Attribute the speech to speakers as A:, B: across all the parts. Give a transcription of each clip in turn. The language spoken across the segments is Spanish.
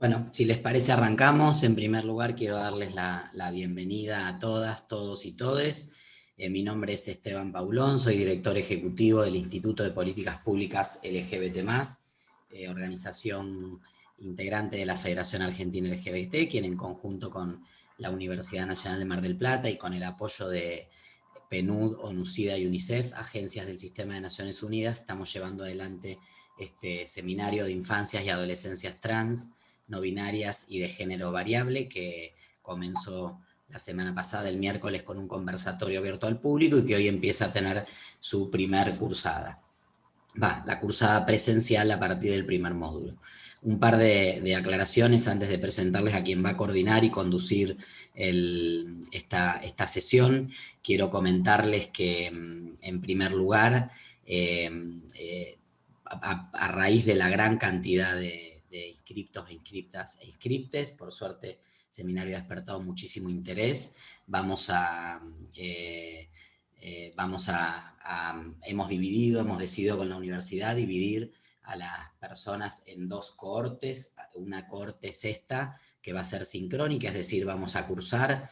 A: Bueno, si les parece arrancamos. En primer lugar quiero darles la bienvenida a todas, todos y todes. Mi nombre es Esteban Paulón, soy director ejecutivo del Instituto de Políticas Públicas LGBT+, organización integrante de la Federación Argentina LGBT, quien en conjunto con la Universidad Nacional de Mar del Plata y con el apoyo de PNUD, ONUCIDA y UNICEF, agencias del Sistema de Naciones Unidas, estamos llevando adelante este seminario de infancias y adolescencias trans, no binarias y de género variable, que comenzó la semana pasada, el miércoles, con un conversatorio abierto al público y que hoy empieza a tener su primer cursada. La cursada presencial a partir del primer módulo. Un par de aclaraciones antes de presentarles a quien va a coordinar y conducir esta sesión. Quiero comentarles que, en primer lugar, a raíz de la gran cantidad de inscriptos, inscriptas e inscriptes, por suerte el seminario ha despertado muchísimo interés. Hemos decidido con la universidad dividir a las personas en dos cohortes. Una cohorte es esta, que va a ser sincrónica, es decir, vamos a cursar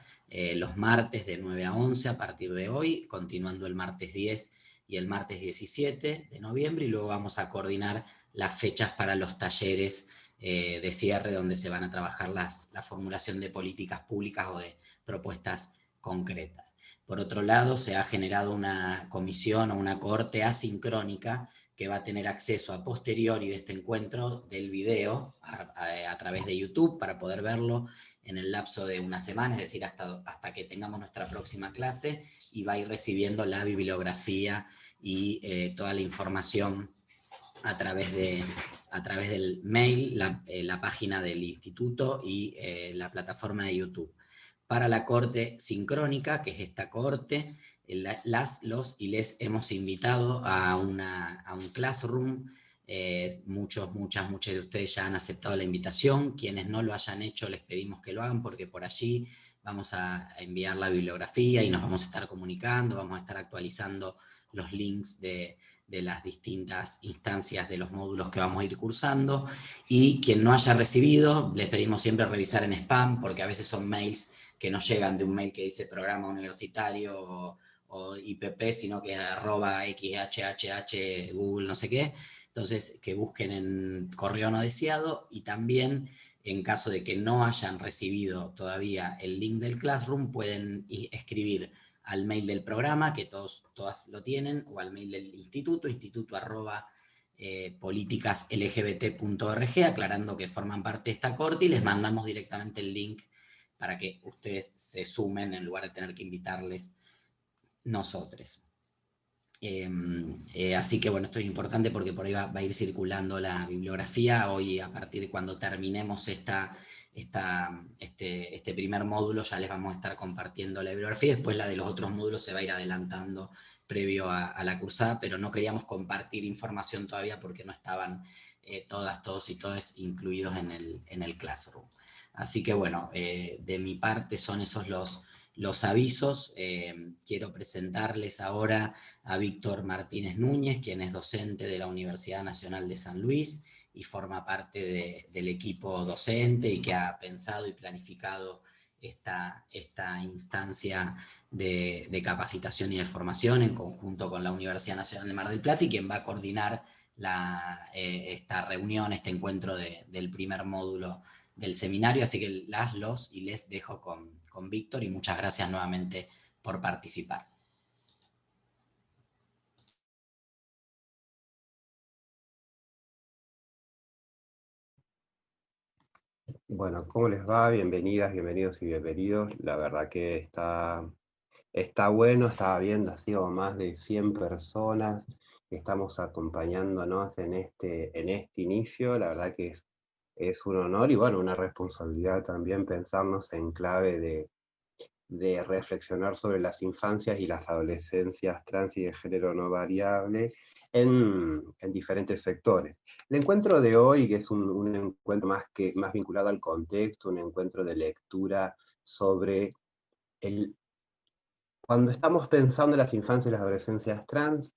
A: los martes de 9 a 11 a partir de hoy, continuando el martes 10 y el martes 17 de noviembre, y luego vamos a coordinar las fechas para los talleres de cierre, donde se van a trabajar la formulación de políticas públicas o de propuestas concretas. Por otro lado, se ha generado una comisión o una cohorte asincrónica que va a tener acceso a posteriori de este encuentro del video a través de YouTube para poder verlo en el lapso de una semana, es decir, hasta que tengamos nuestra próxima clase, y va a ir recibiendo la bibliografía y toda la información a través del mail, la página del instituto y la plataforma de YouTube. Para la cohorte sincrónica, que es esta cohorte, los y les hemos invitado a un classroom. Muchos de ustedes ya han aceptado la invitación. Quienes no lo hayan hecho, les pedimos que lo hagan, porque por allí vamos a enviar la bibliografía y nos vamos a estar comunicando, vamos a estar actualizando los links de las distintas instancias de los módulos que vamos a ir cursando. Y quien no haya recibido, les pedimos siempre revisar en spam, porque a veces son mails que no llegan de un mail que dice programa universitario o IPP, sino que es @xhhh, Google, no sé qué. Entonces, que busquen en correo no deseado. Y también, en caso de que no hayan recibido todavía el link del Classroom, pueden escribir al mail del programa, que todas lo tienen, o al mail del instituto @políticaslgbt.org, aclarando que forman parte de esta corte, y les mandamos directamente el link para que ustedes se sumen en lugar de tener que invitarles nosotros. Así que bueno, esto es importante porque por ahí va a ir circulando la bibliografía. Hoy, a partir de cuando terminemos este primer módulo, ya les vamos a estar compartiendo la bibliografía. Después la de los otros módulos se va a ir adelantando previo a la cursada, pero no queríamos compartir información todavía porque no estaban todos y todas incluidos en el Classroom. Así que bueno, de mi parte son esos los avisos. Quiero presentarles ahora a Víctor Martínez Núñez, quien es docente de la Universidad Nacional de San Luis y forma parte del equipo docente, y que ha pensado y planificado esta instancia de capacitación y de formación en conjunto con la Universidad Nacional de Mar del Plata, y quien va a coordinar esta reunión, este encuentro del primer módulo del seminario. Así que los y les dejo con Víctor, y muchas gracias nuevamente por participar.
B: Bueno, ¿cómo les va? Bienvenidas, bienvenidos y bienvenidos. La verdad que está bueno, estaba viendo así como más de 100 personas que estamos acompañándonos en este inicio. La verdad que es un honor y bueno, una responsabilidad también pensarnos en clave de reflexionar sobre las infancias y las adolescencias trans y de género no variable en diferentes sectores. El encuentro de hoy, que es un encuentro más vinculado al contexto, un encuentro de lectura sobre cuando estamos pensando en las infancias y las adolescencias trans,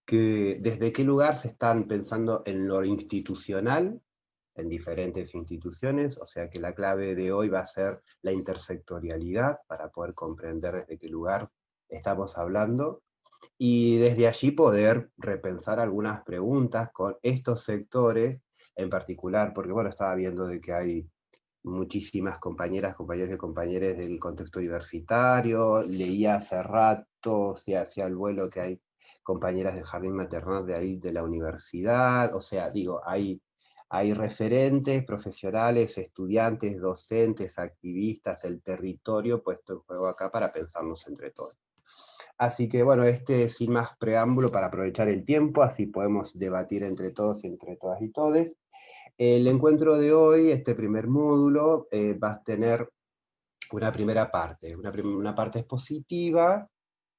B: desde qué lugar se están pensando en lo institucional en diferentes instituciones, o sea que la clave de hoy va a ser la intersectorialidad, para poder comprender desde qué lugar estamos hablando, y desde allí poder repensar algunas preguntas con estos sectores en particular, porque bueno, estaba viendo de que hay muchísimas compañeras, compañeros y compañeros del contexto universitario, leía hace rato, si hacía el vuelo, que hay compañeras del jardín maternal de ahí de la universidad, o sea, digo, hay referentes profesionales, estudiantes, docentes, activistas, el territorio puesto en juego acá para pensarnos entre todos. Así que bueno, sin más preámbulo, para aprovechar el tiempo, así podemos debatir entre todos y entre todas y todes. El encuentro de hoy, este primer módulo, va a tener una primera parte, una parte expositiva,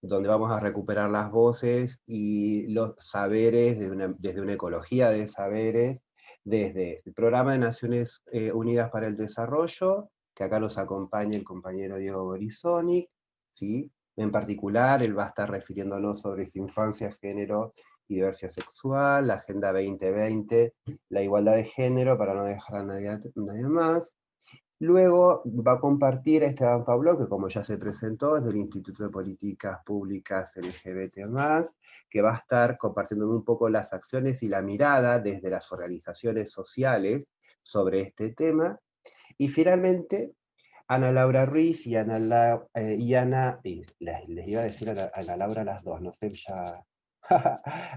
B: donde vamos a recuperar las voces y los saberes desde una ecología de saberes, desde el Programa de Naciones Unidas para el Desarrollo, que acá nos acompaña el compañero Diego Borisoni, ¿sí? En particular, él va a estar refiriéndonos sobre su infancia, género y diversidad sexual, la Agenda 2020, la igualdad de género, para no dejar a nadie más. Luego va a compartir Esteban Pablo, que como ya se presentó, es del Instituto de Políticas Públicas LGBT+, que va a estar compartiendo un poco las acciones y la mirada desde las organizaciones sociales sobre este tema. Y finalmente, Ana Laura Ruiz y les iba a decir a Ana Laura las dos, no sé, ya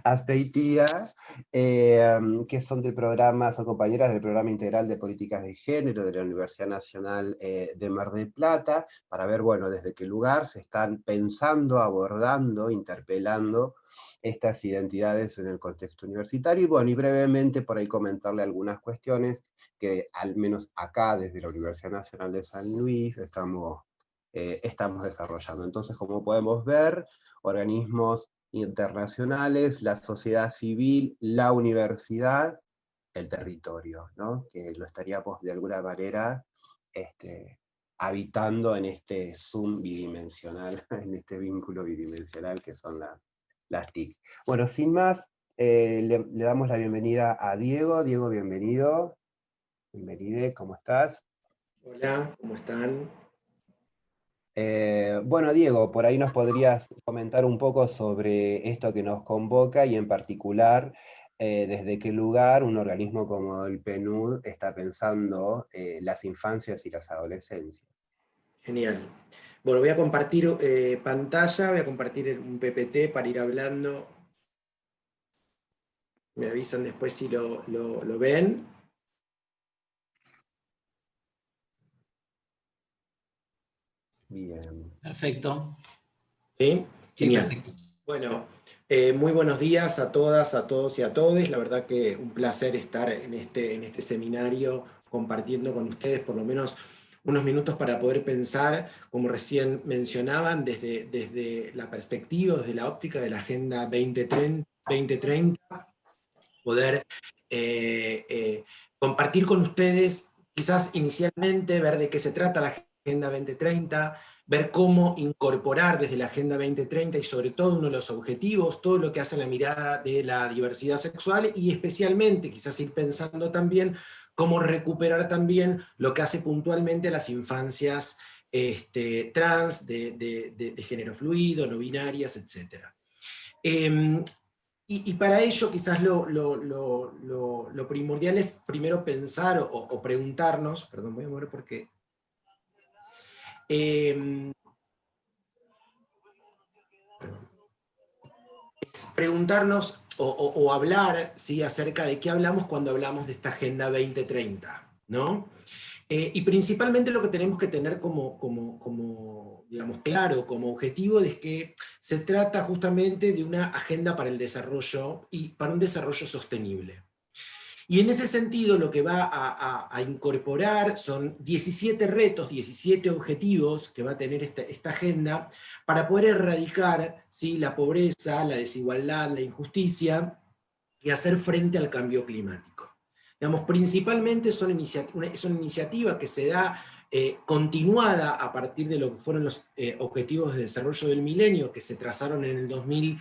B: Aspeitia, que son son compañeras del Programa Integral de Políticas de Género de la Universidad Nacional de Mar del Plata, para ver, bueno, desde qué lugar se están pensando, abordando, interpelando estas identidades en el contexto universitario, y bueno, y brevemente por ahí comentarle algunas cuestiones que al menos acá desde la Universidad Nacional de San Luis estamos desarrollando. Entonces, como podemos ver, organismos internacionales, la sociedad civil, la universidad, el territorio, ¿no? Que lo estaríamos de alguna manera habitando en este Zoom bidimensional, en este vínculo bidimensional que son las TIC. Bueno, sin más, le damos la bienvenida a Diego. Diego, bienvenido. Bienvenido, ¿cómo estás?
C: Hola, ¿cómo están?
B: Bueno, Diego, por ahí nos podrías comentar un poco sobre esto que nos convoca y en particular desde qué lugar un organismo como el PNUD está pensando las infancias y las adolescencias.
C: Genial. Bueno, voy a compartir pantalla, voy a compartir un PPT para ir hablando. Me avisan después si lo ven.
B: Bien.
A: Perfecto.
C: ¿Sí?
A: Sí,
C: Genial.
A: perfecto.
C: Bueno, muy buenos días a todas, a todos y a todes. La verdad que un placer estar en este seminario compartiendo con ustedes por lo menos unos minutos para poder pensar, como recién mencionaban, desde la perspectiva, desde la óptica de la Agenda 2030, poder compartir con ustedes, quizás inicialmente, ver de qué se trata la Agenda 2030, ver cómo incorporar desde la Agenda 2030 y sobre todo uno de los objetivos, todo lo que hace la mirada de la diversidad sexual y especialmente quizás ir pensando también cómo recuperar también lo que hace puntualmente a las infancias trans, de género fluido, no binarias, etc. Y para ello quizás lo primordial es primero pensar o preguntarnos, perdón, voy a mover porque... preguntarnos o hablar, ¿sí?, acerca de qué hablamos cuando hablamos de esta Agenda 2030, ¿no? Y principalmente lo que tenemos que tener digamos, claro, como objetivo, es que se trata justamente de una agenda para el desarrollo y para un desarrollo sostenible. Y en ese sentido lo que va a incorporar son 17 retos, 17 objetivos que va a tener esta agenda para poder erradicar, ¿sí?, la pobreza, la desigualdad, la injusticia y hacer frente al cambio climático. Digamos, principalmente es una iniciativa que se da continuada a partir de lo que fueron los objetivos de desarrollo del milenio que se trazaron en el 2000,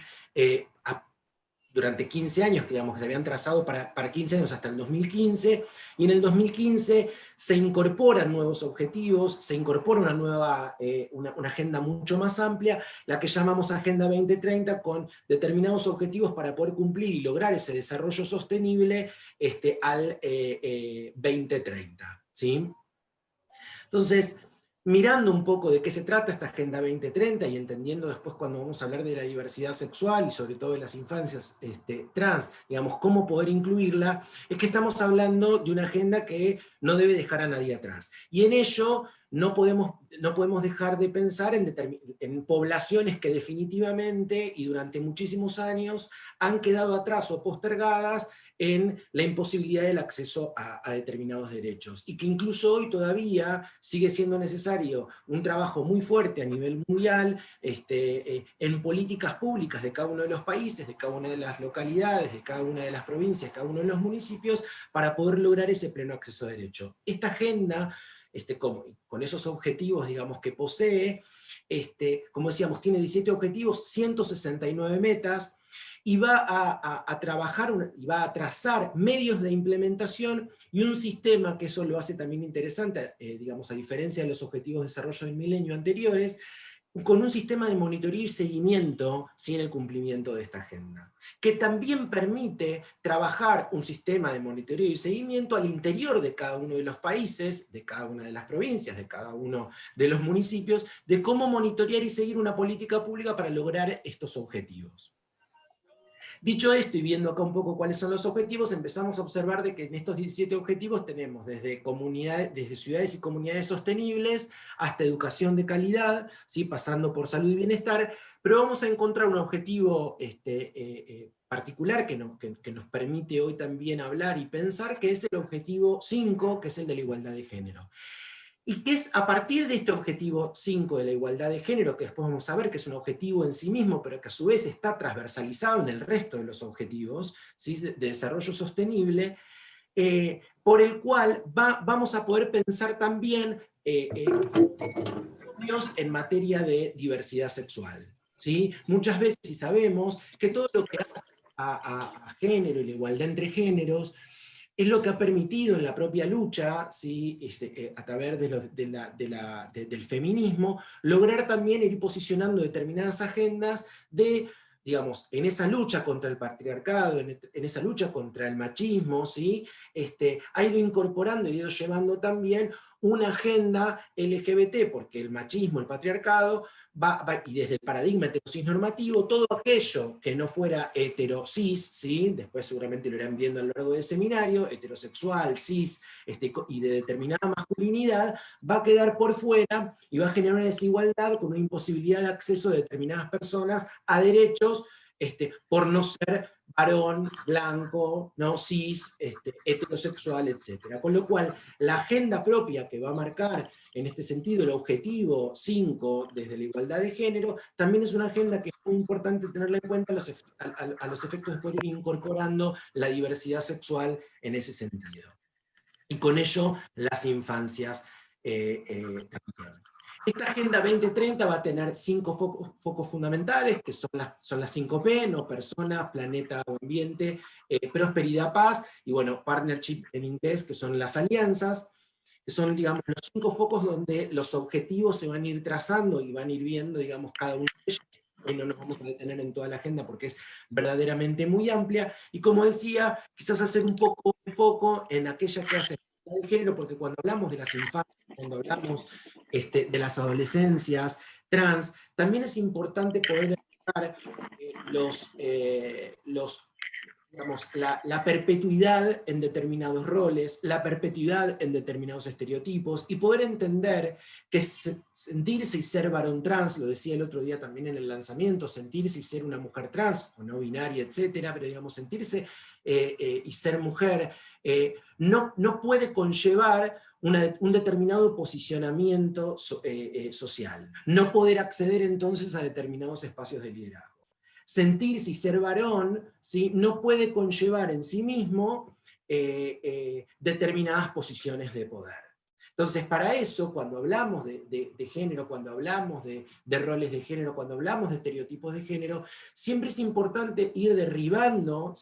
C: durante 15 años, digamos, que se habían trazado para 15 años hasta el 2015, y en el 2015 se incorporan nuevos objetivos, se incorpora una nueva, una agenda mucho más amplia, la que llamamos Agenda 2030, con determinados objetivos para poder cumplir y lograr ese desarrollo sostenible al 2030, ¿sí? Entonces, mirando un poco de qué se trata esta Agenda 2030 y entendiendo después cuando vamos a hablar de la diversidad sexual y sobre todo de las infancias trans, digamos, cómo poder incluirla, es que estamos hablando de una agenda que no debe dejar a nadie atrás. Y en ello no podemos dejar de pensar en poblaciones que definitivamente y durante muchísimos años han quedado atrás o postergadas en la imposibilidad del acceso a determinados derechos, y que incluso hoy todavía sigue siendo necesario un trabajo muy fuerte a nivel mundial en políticas públicas de cada uno de los países, de cada una de las localidades, de cada una de las provincias, cada uno de los municipios, para poder lograr ese pleno acceso a derecho. Esta agenda, con esos objetivos, digamos, que posee, como decíamos, tiene 17 objetivos, 169 metas, y va a trabajar, y va a trazar medios de implementación y un sistema, que eso lo hace también interesante, digamos, a diferencia de los objetivos de desarrollo del milenio anteriores, con un sistema de monitoreo y seguimiento sin el cumplimiento de esta agenda, que también permite trabajar un sistema de monitoreo y seguimiento al interior de cada uno de los países, de cada una de las provincias, de cada uno de los municipios, de cómo monitorear y seguir una política pública para lograr estos objetivos. Dicho esto, y viendo acá un poco cuáles son los objetivos, empezamos a observar de que en estos 17 objetivos tenemos desde ciudades y comunidades sostenibles, hasta educación de calidad, ¿sí? Pasando por salud y bienestar, pero vamos a encontrar un objetivo particular que nos permite hoy también hablar y pensar, que es el objetivo 5, que es el de la igualdad de género. Y que es a partir de este objetivo 5 de la igualdad de género, que después vamos a ver que es un objetivo en sí mismo, pero que a su vez está transversalizado en el resto de los objetivos, ¿sí? de desarrollo sostenible, por el cual vamos a poder pensar también en materia de diversidad sexual. ¿Sí? Muchas veces, y sabemos, que todo lo que hace a género y la igualdad entre géneros es lo que ha permitido en la propia lucha, ¿sí? A través del feminismo, lograr también ir posicionando determinadas agendas digamos, en esa lucha contra el patriarcado, en esa lucha contra el machismo, ¿sí? Ha ido incorporando y ha ido llevando también una agenda LGBT, porque el machismo, el patriarcado, y desde el paradigma heterosis normativo, todo aquello que no fuera heterosis, ¿sí? Después seguramente lo irán viendo a lo largo del seminario, heterosexual, cis, y de determinada masculinidad, va a quedar por fuera y va a generar una desigualdad con una imposibilidad de acceso de determinadas personas a derechos por no ser varón, blanco, ¿no? Cis, heterosexual, etc. Con lo cual, la agenda propia que va a marcar en este sentido el objetivo 5 desde la igualdad de género, también es una agenda que es muy importante tenerla en cuenta a los efectos de poder ir incorporando la diversidad sexual en ese sentido. Y con ello, las infancias también. Esta Agenda 2030 va a tener 5 focos fundamentales, que son las 5P, ¿no? Persona, planeta o ambiente, prosperidad, paz, y bueno, partnership en inglés, que son las alianzas, que son, digamos, los 5 focos donde los objetivos se van a ir trazando y van a ir viendo, digamos, cada uno de ellos. Hoy no nos vamos a detener en toda la agenda porque es verdaderamente muy amplia, y como decía, quizás hacer un poco en aquella que hace de género, porque cuando hablamos de las infancias, cuando hablamos de las adolescencias trans, también es importante poder detectar digamos, la perpetuidad en determinados roles, la perpetuidad en determinados estereotipos, y poder entender que sentirse y ser varón trans, lo decía el otro día también en el lanzamiento, sentirse y ser una mujer trans, o no binaria, etcétera, pero digamos, sentirse y ser mujer, no puede conllevar un determinado posicionamiento social, no poder acceder entonces a determinados espacios de liderazgo. Sentirse y ser varón, ¿sí? No puede conllevar en sí mismo determinadas posiciones de poder. Entonces, para eso, cuando hablamos de género, cuando hablamos de roles de género, cuando hablamos de estereotipos de género, siempre es importante ir derribando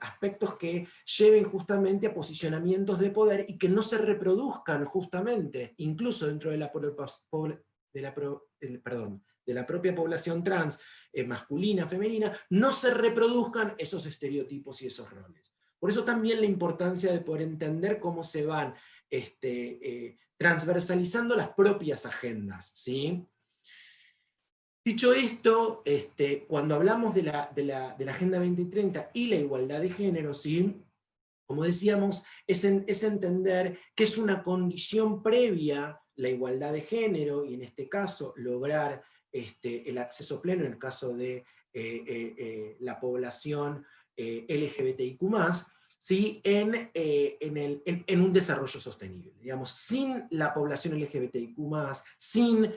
C: aspectos que lleven justamente a posicionamientos de poder y que no se reproduzcan justamente, incluso dentro de la propia población trans, masculina, femenina, no se reproduzcan esos estereotipos y esos roles. Por eso también la importancia de poder entender cómo se van transversalizando las propias agendas, ¿sí? Dicho esto, cuando hablamos de la Agenda 2030 y la igualdad de género, ¿sí? Como decíamos, es entender que es una condición previa la igualdad de género, y en este caso lograr el acceso pleno en el caso de la población LGBTIQ+, ¿sí? en un desarrollo sostenible. Digamos, sin la población LGBTIQ+, sin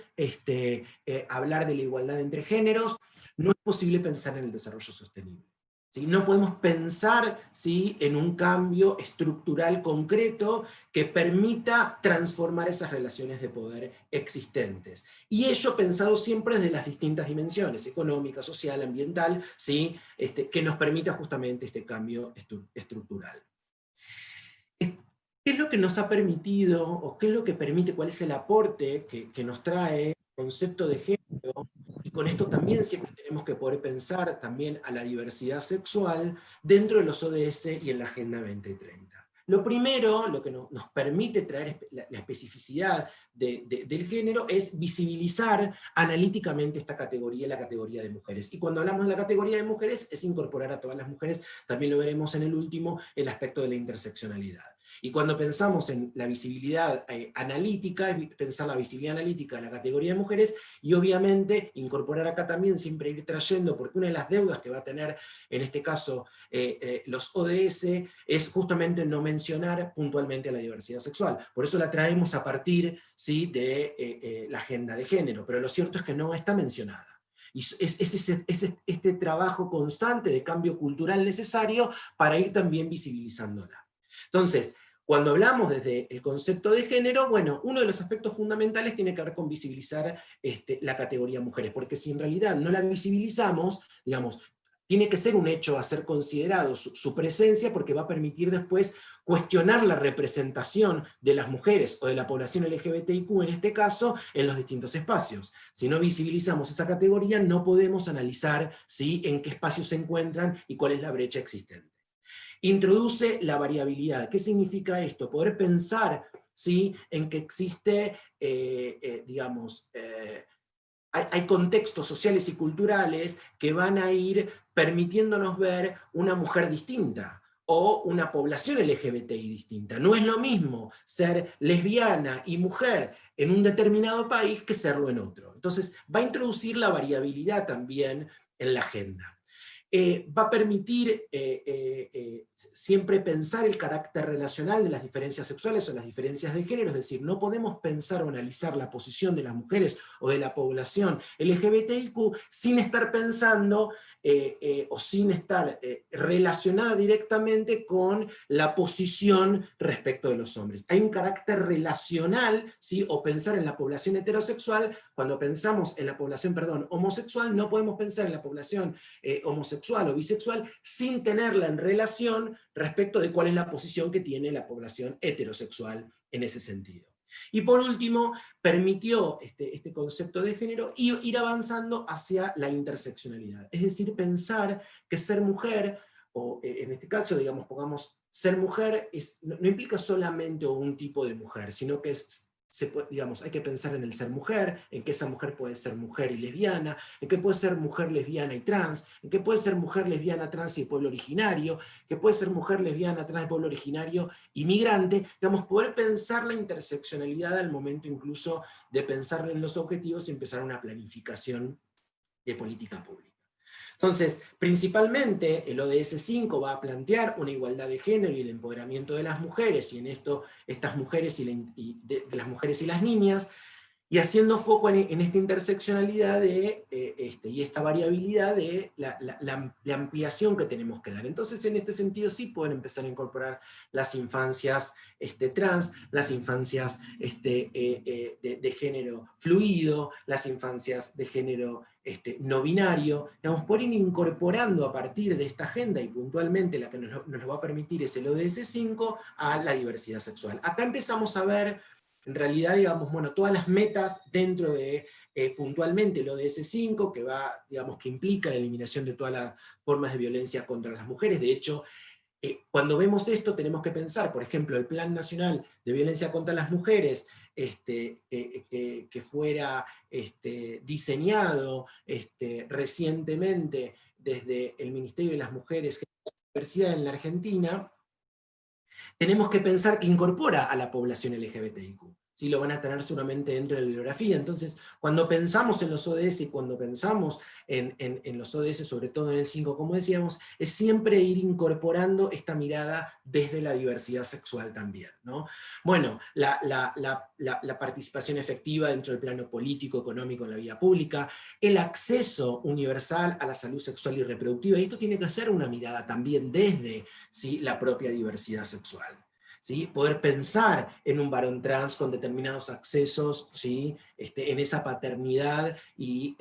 C: hablar de la igualdad entre géneros, no es posible pensar en el desarrollo sostenible. ¿Sí? No podemos pensar, ¿sí?, en un cambio estructural concreto que permita transformar esas relaciones de poder existentes. Y ello pensado siempre desde las distintas dimensiones, económica, social, ambiental, ¿sí?, que nos permita justamente este cambio estructural. ¿Qué es lo que nos ha permitido, o qué es lo que permite, cuál es el aporte que nos trae el concepto de género? Y con esto también siempre tenemos que poder pensar también a la diversidad sexual dentro de los ODS y en la Agenda 2030. Lo primero, lo que nos permite traer la especificidad del género, es visibilizar analíticamente esta categoría, la categoría de mujeres. Y cuando hablamos de la categoría de mujeres, es incorporar a todas las mujeres, también lo veremos en el último, el aspecto de la interseccionalidad. Y cuando pensamos en la visibilidad analítica, es pensar la visibilidad analítica de la categoría de mujeres, y obviamente incorporar acá también, siempre ir trayendo, porque una de las deudas que va a tener, en este caso, los ODS, es justamente no mencionar puntualmente a la diversidad sexual. Por eso la traemos a partir, ¿sí?, de la agenda de género, pero lo cierto es que no está mencionada. Y es este trabajo constante de cambio cultural necesario para ir también visibilizándola. Entonces, cuando hablamos desde el concepto de género, bueno, uno de los aspectos fundamentales tiene que ver con visibilizar la categoría mujeres, porque si en realidad no la visibilizamos, digamos, tiene que ser un hecho a ser considerado su presencia, porque va a permitir después cuestionar la representación de las mujeres o de la población LGBTIQ, en este caso, en los distintos espacios. Si no visibilizamos esa categoría, no podemos analizar, ¿sí?, en qué espacios se encuentran y cuál es la brecha existente. Introduce la variabilidad. ¿Qué significa esto? Poder pensar, ¿sí?, en que existe, hay contextos sociales y culturales que van a ir permitiéndonos ver una mujer distinta, o una población LGBTI distinta. No es lo mismo ser lesbiana y mujer en un determinado país que serlo en otro. Entonces, va a introducir la variabilidad también en la agenda. Va a permitir siempre pensar el carácter relacional de las diferencias sexuales o las diferencias de género, es decir, no podemos pensar o analizar la posición de las mujeres o de la población LGBTIQ sin estar pensando o sin estar relacionada directamente con la posición respecto de los hombres. Hay un carácter relacional, ¿sí?, o pensar en la población heterosexual. Cuando pensamos en la población, homosexual, no podemos pensar en la población homosexual o bisexual sin tenerla en relación respecto de cuál es la posición que tiene la población heterosexual en ese sentido. Y por último, permitió este concepto de género ir avanzando hacia la interseccionalidad, es decir, pensar que ser mujer, o en este caso, digamos, pongamos, ser mujer no implica solamente un tipo de mujer, sino que hay que pensar en el ser mujer, en que esa mujer puede ser mujer y lesbiana, en que puede ser mujer lesbiana y trans, en que puede ser mujer lesbiana, trans y de pueblo originario, que puede ser mujer lesbiana, trans de pueblo originario y migrante. Digamos, poder pensar la interseccionalidad al momento incluso de pensar en los objetivos y empezar una planificación de política pública. Entonces, principalmente el ODS 5 va a plantear una igualdad de género y el empoderamiento de las mujeres, y en esto estas mujeres de las mujeres y las niñas, y haciendo foco en esta interseccionalidad y esta variabilidad de la ampliación que tenemos que dar. Entonces, en este sentido, sí pueden empezar a incorporar las infancias trans, las infancias de género fluido, las infancias de género no binario, digamos, por ir incorporando a partir de esta agenda, y puntualmente la que nos lo va a permitir es el ODS 5, a la diversidad sexual. Acá empezamos a ver, en realidad, digamos, bueno, todas las metas dentro de puntualmente el ODS 5, que digamos, que implica la eliminación de todas las formas de violencia contra las mujeres. De hecho, cuando vemos esto tenemos que pensar, por ejemplo, el Plan Nacional de Violencia contra las Mujeres, que fuera diseñado recientemente desde el Ministerio de las Mujeres y la Diversidad en la Argentina, tenemos que pensar que incorpora a la población LGBTIQ. ¿Sí? Lo van a tener seguramente dentro de la bibliografía. Entonces, cuando pensamos en los ODS y cuando pensamos en los ODS, sobre todo en el 5, como decíamos, es siempre ir incorporando esta mirada desde la diversidad sexual también, ¿no? Bueno, la participación efectiva dentro del plano político, económico en la vida pública, el acceso universal a la salud sexual y reproductiva, y esto tiene que ser una mirada también desde, ¿sí?, la propia diversidad sexual. ¿Sí? Poder pensar en un varón trans con determinados accesos, ¿sí?, en esa paternidad y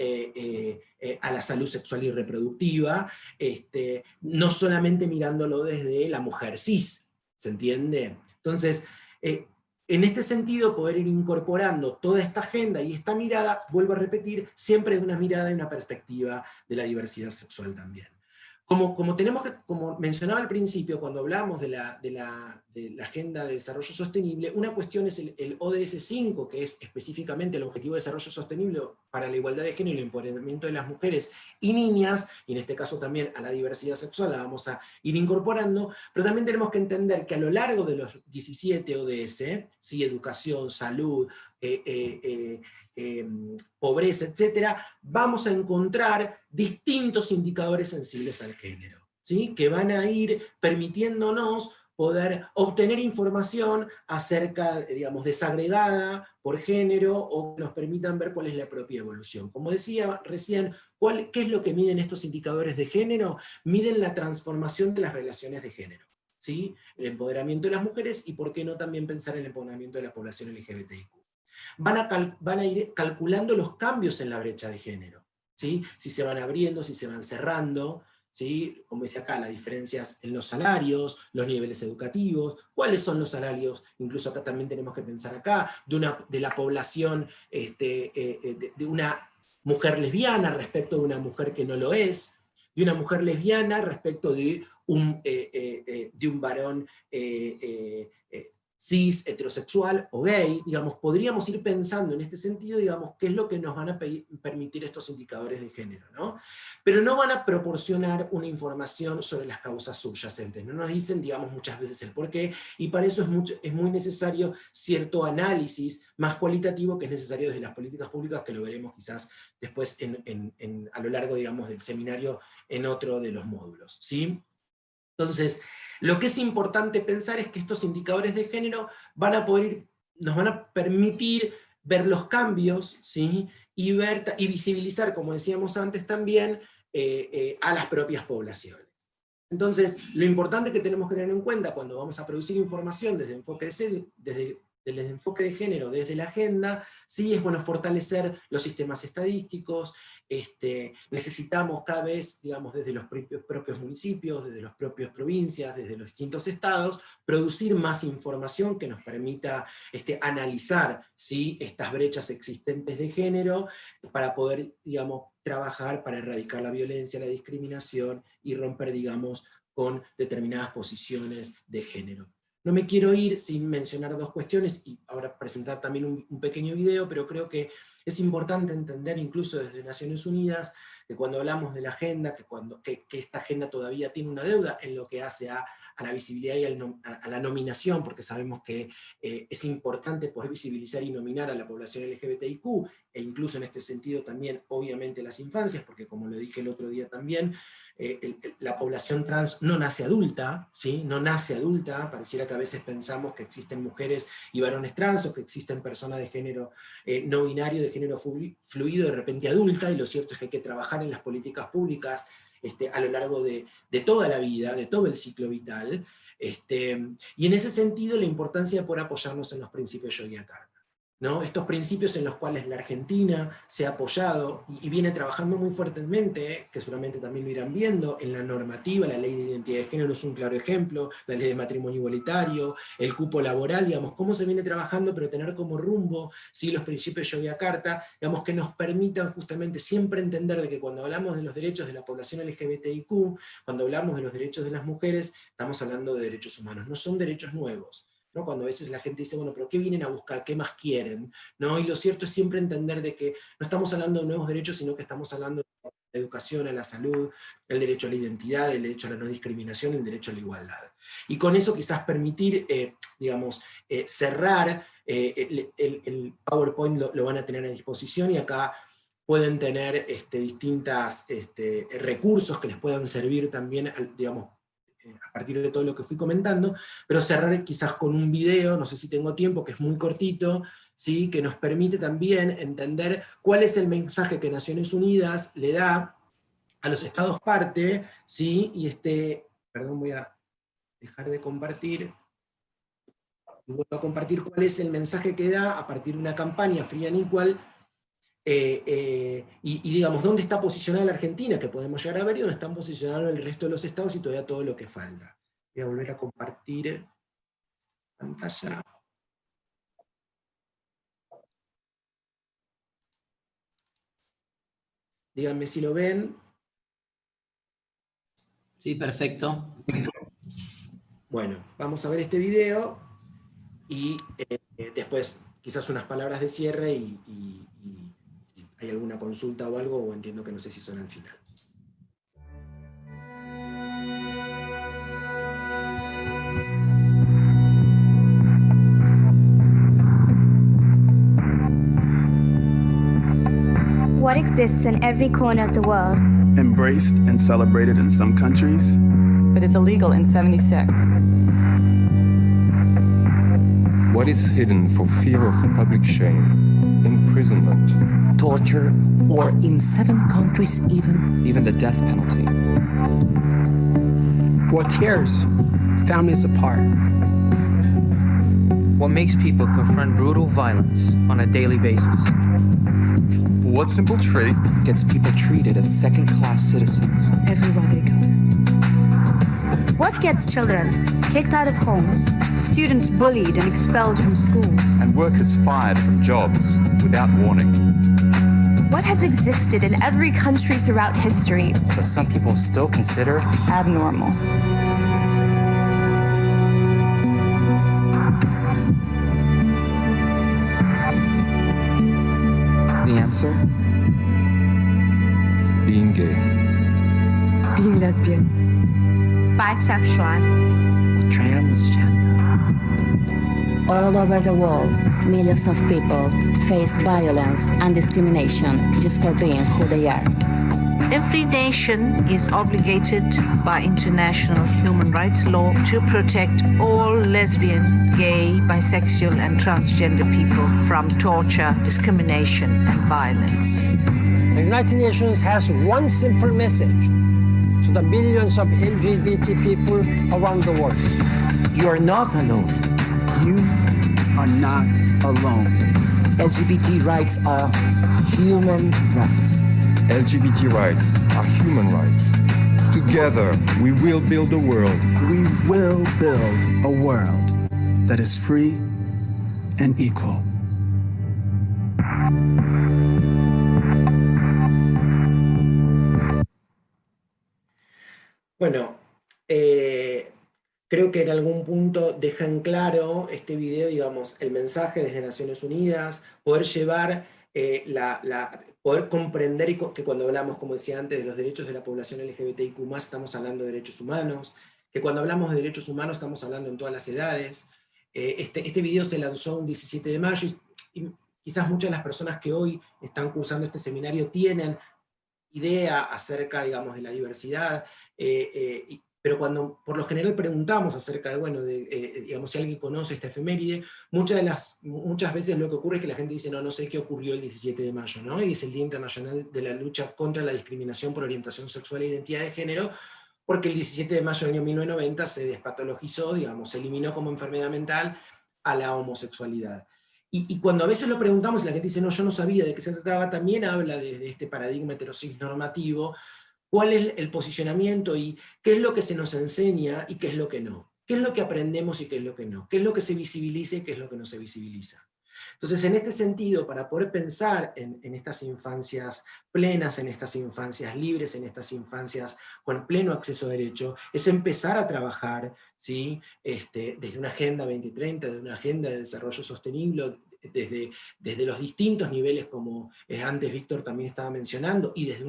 C: a la salud sexual y reproductiva, no solamente mirándolo desde la mujer cis, ¿se entiende? Entonces, en este sentido, poder ir incorporando toda esta agenda y esta mirada, vuelvo a repetir, siempre de una mirada y una perspectiva de la diversidad sexual también. Como mencionaba al principio, cuando hablamos de la Agenda de Desarrollo Sostenible, una cuestión es el ODS 5, que es específicamente el Objetivo de Desarrollo Sostenible para la igualdad de género y el empoderamiento de las mujeres y niñas, y en este caso también a la diversidad sexual, la vamos a ir incorporando, pero también tenemos que entender que a lo largo de los 17 ODS, ¿sí?, educación, salud, pobreza, etcétera, vamos a encontrar distintos indicadores sensibles al género, ¿sí?, que van a ir permitiéndonos poder obtener información acerca, digamos, desagregada por género, o que nos permitan ver cuál es la propia evolución. Como decía recién, ¿qué es lo que miden estos indicadores de género? Miden la transformación de las relaciones de género, ¿sí?, el empoderamiento de las mujeres, y por qué no también pensar en el empoderamiento de la población LGBTIQ. Van a ir calculando los cambios en la brecha de género, ¿sí?, si se van abriendo, si se van cerrando, ¿sí?, como decía acá, las diferencias en los salarios, los niveles educativos, cuáles son los salarios, incluso acá también tenemos que pensar acá, de la población, de una mujer lesbiana respecto de una mujer que no lo es, de una mujer lesbiana respecto de un varón cis, heterosexual o gay. Digamos, podríamos ir pensando en este sentido, digamos, qué es lo que nos van a permitir estos indicadores de género, ¿no? Pero no van a proporcionar una información sobre las causas subyacentes, no nos dicen, digamos, muchas veces el porqué, y para eso es muy necesario cierto análisis más cualitativo que es necesario desde las políticas públicas, que lo veremos quizás después a lo largo, digamos, del seminario en otro de los módulos, ¿sí? Entonces, lo que es importante pensar es que estos indicadores de género nos van a permitir ver los cambios, ¿sí?, y visibilizar, como decíamos antes también, a las propias poblaciones. Entonces, lo importante que tenemos que tener en cuenta cuando vamos a producir información desde el enfoque de género, desde la agenda, sí, es bueno fortalecer los sistemas estadísticos. Necesitamos cada vez, digamos, desde los propios municipios, desde las propias provincias, desde los distintos estados, producir más información que nos permita analizar, ¿sí?, estas brechas existentes de género, para poder, digamos, trabajar para erradicar la violencia, la discriminación, y romper, digamos, con determinadas posiciones de género. No me quiero ir sin mencionar dos cuestiones, y ahora presentar también un pequeño video, pero creo que es importante entender, incluso desde Naciones Unidas, que cuando hablamos de la agenda, que esta agenda todavía tiene una deuda en lo que hace a la visibilidad y a la nominación, porque sabemos que es importante poder visibilizar y nominar a la población LGBTIQ, e incluso en este sentido también, obviamente, las infancias, porque como lo dije el otro día también, la población trans no nace adulta, ¿sí? No nace adulta, pareciera que a veces pensamos que existen mujeres y varones trans, o que existen personas de género no binario, de género fluido, de repente adulta, y lo cierto es que hay que trabajar en las políticas públicas a lo largo de toda la vida, de todo el ciclo vital, y en ese sentido la importancia de poder apoyarnos en los principios Yogyakarta, ¿no? Estos principios en los cuales la Argentina se ha apoyado y viene trabajando muy fuertemente, que seguramente también lo irán viendo, en la normativa. La ley de identidad de género es un claro ejemplo, la ley de matrimonio igualitario, el cupo laboral, digamos, cómo se viene trabajando, pero tener como rumbo, ¿sí?, los principios Yogyakarta, digamos, que nos permitan justamente siempre entender de que cuando hablamos de los derechos de la población LGBTIQ, cuando hablamos de los derechos de las mujeres, estamos hablando de derechos humanos, no son derechos nuevos, ¿no? Cuando a veces la gente dice, bueno, pero ¿qué vienen a buscar? ¿Qué más quieren? ¿No? Y lo cierto es siempre entender de que no estamos hablando de nuevos derechos, sino que estamos hablando de la educación, a la salud, el derecho a la identidad, el derecho a la no discriminación, el derecho a la igualdad. Y con eso quizás permitir, cerrar, el PowerPoint lo van a tener a disposición, y acá pueden tener distintos recursos que les puedan servir también, digamos, a partir de todo lo que fui comentando, pero cerrar quizás con un video, no sé si tengo tiempo, que es muy cortito, ¿sí?, que nos permite también entender cuál es el mensaje que Naciones Unidas le da a los estados parte, ¿sí? Y perdón, voy a dejar de compartir, y vuelvo a compartir cuál es el mensaje que da a partir de una campaña Free and Equal, y digamos, dónde está posicionada la Argentina, que podemos llegar a ver, y dónde están posicionados el resto de los estados, y todavía todo lo que falta. Voy a volver a compartir pantalla. Díganme si lo ven.
A: Sí, perfecto.
C: Bueno, vamos a ver este video, y después quizás unas palabras de cierre, y si hay alguna consulta o algo, o entiendo que no sé si son al final.
D: What exists in every corner of the world,
E: embraced and celebrated in some countries,
F: but is illegal in 76.
G: What is hidden for fear of public shame, imprisonment,
H: torture, or in 7 countries even the death penalty.
I: What tears families apart?
J: What makes people confront brutal violence on a daily basis?
E: What simple trait
H: gets people treated as second-class citizens
F: everywhere they go?
D: what gets children kicked out of homes, students bullied and expelled from schools,
K: and workers fired from jobs without warning?
D: What has existed in every country throughout history,
J: but some people still consider
D: abnormal?
H: The answer?
G: being gay,
F: being lesbian,
D: bisexual,
H: transgender.
L: All over the world, millions of people face violence and discrimination just for being who they are.
M: Every nation is obligated by international human rights law to protect all lesbian, gay, bisexual, and transgender people from torture, discrimination, and violence.
N: The United Nations has one simple message to the millions of LGBT people around the world.
H: You are not alone.
E: You are not alone.
H: LGBT rights are human rights.
G: LGBT rights are human rights. Together, we will build a world.
E: We will build a world that is free and equal.
C: Bueno, creo que en algún punto deja en claro este video, digamos, el mensaje desde Naciones Unidas, poder llevar, poder comprender que cuando hablamos, como decía antes, de los derechos de la población LGBTIQ+, estamos hablando de derechos humanos, que cuando hablamos de derechos humanos estamos hablando en todas las edades. Este video se lanzó un 17 de mayo y quizás muchas de las personas que hoy están cursando este seminario tienen idea acerca, digamos, de la diversidad, pero cuando por lo general preguntamos acerca de, bueno, digamos, si alguien conoce esta efeméride, muchas veces lo que ocurre es que la gente dice, no sé qué ocurrió el 17 de mayo, ¿no? Y es el Día Internacional de la Lucha contra la Discriminación por Orientación Sexual e Identidad de Género, porque el 17 de mayo del año 1990 se despatologizó, digamos, se eliminó como enfermedad mental a la homosexualidad. Y cuando a veces lo preguntamos y la gente dice, no, yo no sabía de qué se trataba, también habla de este paradigma heterosis normativo, cuál es el posicionamiento y qué es lo que se nos enseña y qué es lo que no. ¿Qué es lo que aprendemos y qué es lo que no? ¿Qué es lo que se visibiliza y qué es lo que no se visibiliza? Entonces, en este sentido, para poder pensar en estas infancias plenas, en estas infancias libres, en estas infancias con pleno acceso a derecho, es empezar a trabajar, ¿sí? Desde una Agenda 2030, desde una Agenda de Desarrollo Sostenible, desde los distintos niveles, como antes Víctor también estaba mencionando, y desde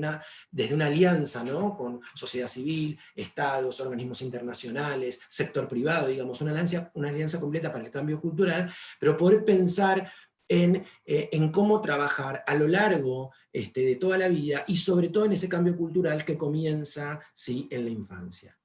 C: una alianza, ¿no? Con sociedad civil, estados, organismos internacionales, sector privado, digamos, una alianza completa para el cambio cultural, pero poder pensar en cómo trabajar a lo largo de toda la vida, y sobre todo en ese cambio cultural que comienza, ¿sí?, en la infancia.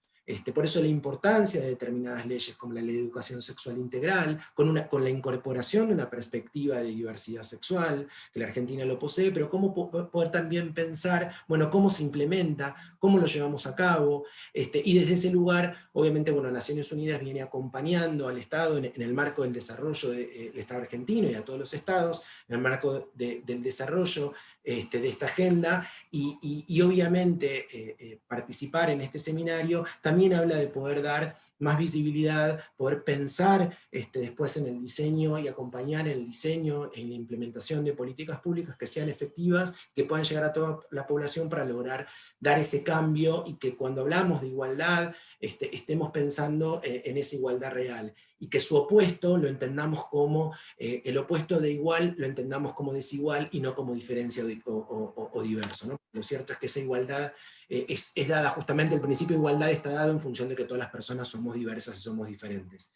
C: Por eso la importancia de determinadas leyes como la Ley de Educación Sexual Integral, con la incorporación de una perspectiva de diversidad sexual, que la Argentina lo posee, pero cómo poder también pensar, bueno, cómo se implementa, cómo lo llevamos a cabo, y desde ese lugar, obviamente, bueno, Naciones Unidas viene acompañando al Estado en el marco del desarrollo del Estado argentino y a todos los estados, en el marco del desarrollo de esta agenda, y obviamente participar en este seminario también habla de poder dar más visibilidad, poder pensar después en el diseño y acompañar en el diseño, en la implementación de políticas públicas que sean efectivas, que puedan llegar a toda la población para lograr dar ese cambio, y que cuando hablamos de igualdad estemos pensando en esa igualdad real, y que su opuesto lo entendamos como, el opuesto de igual lo entendamos como desigual y no como diferencia o diverso, ¿no? Lo cierto es que esa igualdad es dada, justamente el principio de igualdad está dado en función de que todas las personas somos diversas y somos diferentes.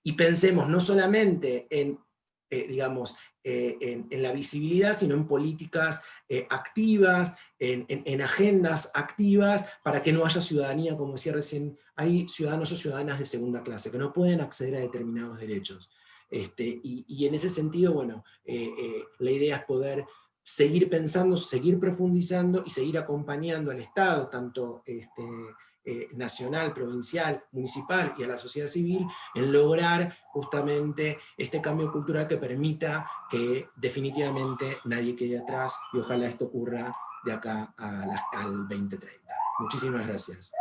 C: Y pensemos no solamente en la visibilidad, sino en políticas activas, en agendas activas, para que no haya ciudadanía, como decía recién, hay ciudadanos o ciudadanas de segunda clase, que no pueden acceder a determinados derechos. Y en ese sentido, bueno, la idea es poder seguir pensando, seguir profundizando y seguir acompañando al Estado, tanto nacional, provincial, municipal y a la sociedad civil, en lograr justamente este cambio cultural que permita que definitivamente nadie quede atrás, y ojalá esto ocurra de acá al 2030. Muchísimas gracias.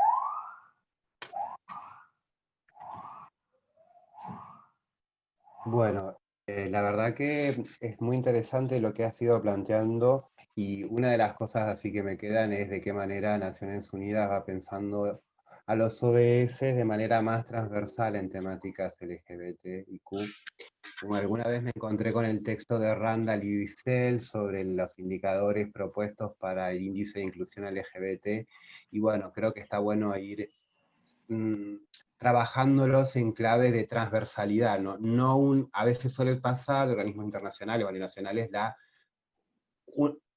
B: Bueno, la verdad que es muy interesante lo que has ido planteando, y una de las cosas así que me quedan es de qué manera Naciones Unidas va pensando a los ODS de manera más transversal en temáticas LGBTIQ. Como alguna vez me encontré con el texto de Randall y Wiesel sobre los indicadores propuestos para el índice de inclusión LGBT, y bueno, creo que está bueno ir trabajándolos en clave de transversalidad, a veces suele pasar de organismos internacionales o nacionales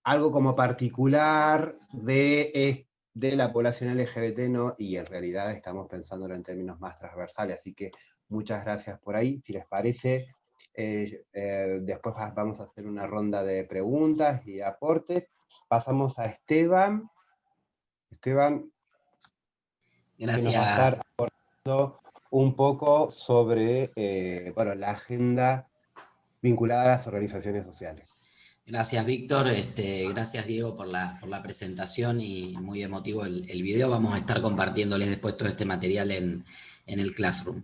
B: algo como particular de la población LGBT, ¿no? Y en realidad estamos pensándolo en términos más transversales, así que muchas gracias por ahí. Si les parece, después vamos a hacer una ronda de preguntas y aportes. Pasamos a Esteban. Esteban,
A: gracias.
B: Que nos va a estar aportando un poco sobre la agenda vinculada a las organizaciones sociales.
A: Gracias, Víctor. Gracias, Diego, por la presentación, y muy emotivo el video. Vamos a estar compartiéndoles después todo este material en el Classroom.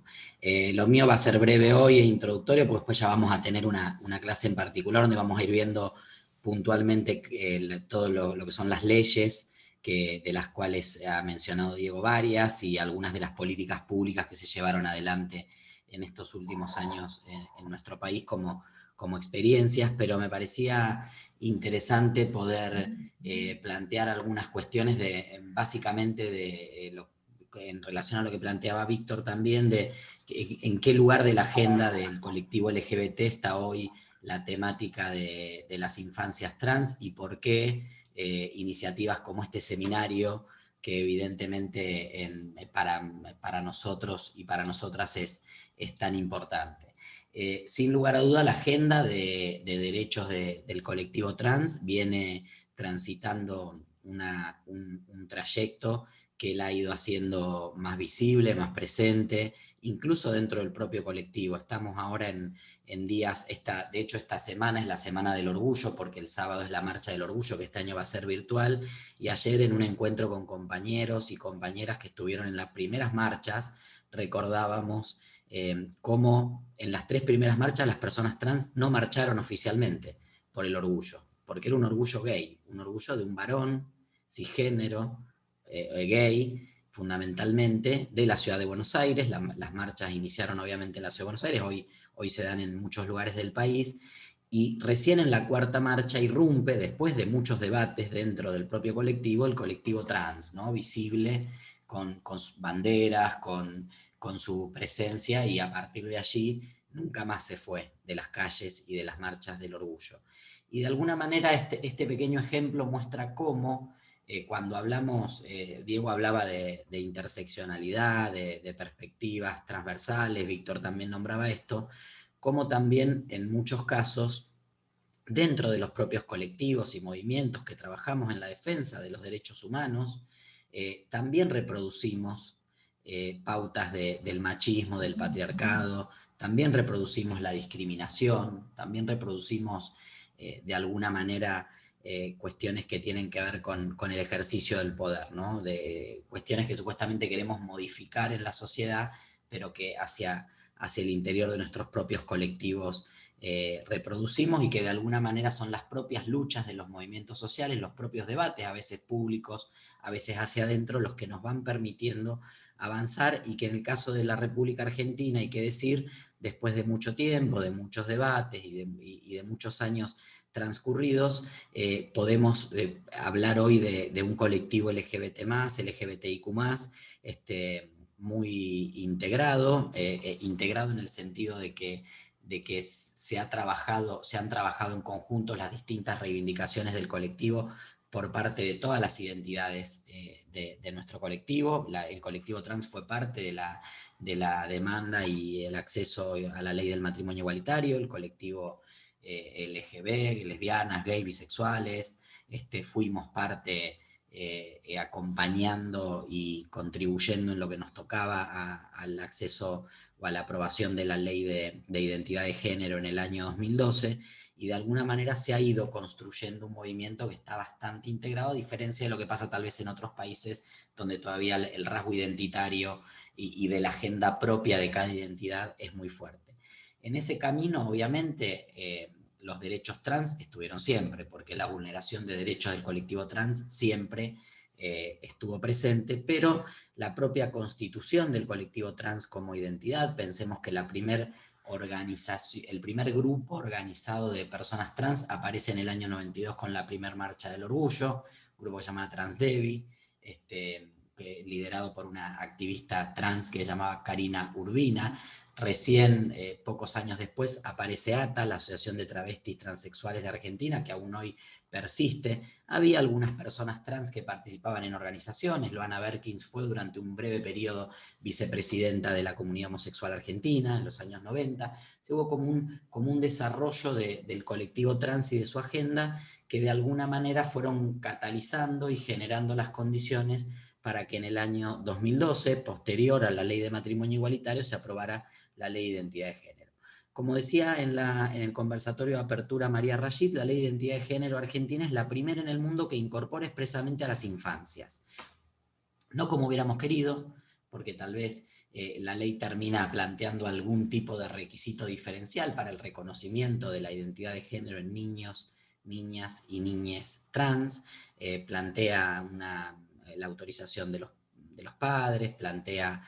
A: Lo mío va a ser breve hoy e introductorio, porque después ya vamos a tener una clase en particular donde vamos a ir viendo puntualmente todo lo que son las leyes, de las cuales ha mencionado Diego varias, y algunas de las políticas públicas que se llevaron adelante en estos últimos años en nuestro país como experiencias, pero me parecía interesante poder plantear algunas cuestiones básicamente en relación a lo que planteaba Víctor también, de en qué lugar de la agenda del colectivo LGBT está hoy la temática de las infancias trans y por qué iniciativas como este seminario, que evidentemente para nosotros y para nosotras es tan importante. Sin lugar a duda, la agenda de derechos del colectivo trans viene transitando un trayecto que la ha ido haciendo más visible, más presente, incluso dentro del propio colectivo. Estamos ahora en días, de hecho esta semana es la Semana del Orgullo, porque el sábado es la Marcha del Orgullo, que este año va a ser virtual, y ayer en un encuentro con compañeros y compañeras que estuvieron en las primeras marchas, recordábamos cómo en las 3 primeras marchas las personas trans no marcharon oficialmente por el orgullo, porque era un orgullo gay, un orgullo de un varón cisgénero, gay, fundamentalmente, de la ciudad de Buenos Aires. Las marchas iniciaron obviamente en la ciudad de Buenos Aires, hoy se dan en muchos lugares del país, y recién en la 4ª marcha irrumpe, después de muchos debates dentro del propio colectivo, el colectivo trans, ¿no? Visible, con sus banderas, con su presencia, y a partir de allí nunca más se fue de las calles y de las marchas del orgullo. Y de alguna manera este pequeño ejemplo muestra cómo, cuando hablamos, Diego hablaba de interseccionalidad, de perspectivas transversales, Víctor también nombraba esto, cómo también en muchos casos, dentro de los propios colectivos y movimientos que trabajamos en la defensa de los derechos humanos, también reproducimos pautas del machismo, del patriarcado, también reproducimos la discriminación, también reproducimos de alguna manera cuestiones que tienen que ver con el ejercicio del poder, ¿no? De cuestiones que supuestamente queremos modificar en la sociedad, pero que hacia el interior de nuestros propios colectivos reproducimos, y que de alguna manera son las propias luchas de los movimientos sociales, los propios debates, a veces públicos, a veces hacia adentro, los que nos van permitiendo avanzar, y que en el caso de la República Argentina, hay que decir, después de mucho tiempo, de muchos debates y de muchos años transcurridos, podemos hablar hoy de un colectivo LGBT+, LGBTIQ+, muy integrado, integrado en el sentido de que se han trabajado en conjunto las distintas reivindicaciones del colectivo por parte de todas las identidades de nuestro colectivo. El colectivo trans fue parte de la demanda y el acceso a la ley del matrimonio igualitario, el colectivo LGB, lesbianas, gays, bisexuales, fuimos parte acompañando y contribuyendo en lo que nos tocaba al acceso o a la aprobación de la ley de identidad de género en el año 2012, y de alguna manera se ha ido construyendo un movimiento que está bastante integrado, a diferencia de lo que pasa tal vez en otros países donde todavía el rasgo identitario y de la agenda propia de cada identidad es muy fuerte. En ese camino, obviamente, los derechos trans estuvieron siempre, porque la vulneración de derechos del colectivo trans siempre estuvo presente, pero la propia constitución del colectivo trans como identidad, pensemos que el primer grupo organizado de personas trans aparece en el año 92 con la primera marcha del orgullo, un grupo que se llama Transdevi, liderado por una activista trans que se llamaba Karina Urbina. Recién, pocos años después, aparece ATA, la Asociación de Travestis Transexuales de Argentina, que aún hoy persiste. Había algunas personas trans que participaban en organizaciones. Loana Berkins fue durante un breve periodo vicepresidenta de la comunidad homosexual argentina en los años 90. Hubo como un desarrollo del colectivo trans y de su agenda, que de alguna manera fueron catalizando y generando las condiciones para que en el año 2012, posterior a la ley de matrimonio igualitario, se aprobara la ley de identidad de género. Como decía en el conversatorio de apertura María Rashid, la ley de identidad de género argentina es la primera en el mundo que incorpora expresamente a las infancias. No como hubiéramos querido, porque tal vez la ley termina planteando algún tipo de requisito diferencial para el reconocimiento de la identidad de género en niños, niñas y niñes trans, plantea la autorización de los padres, plantea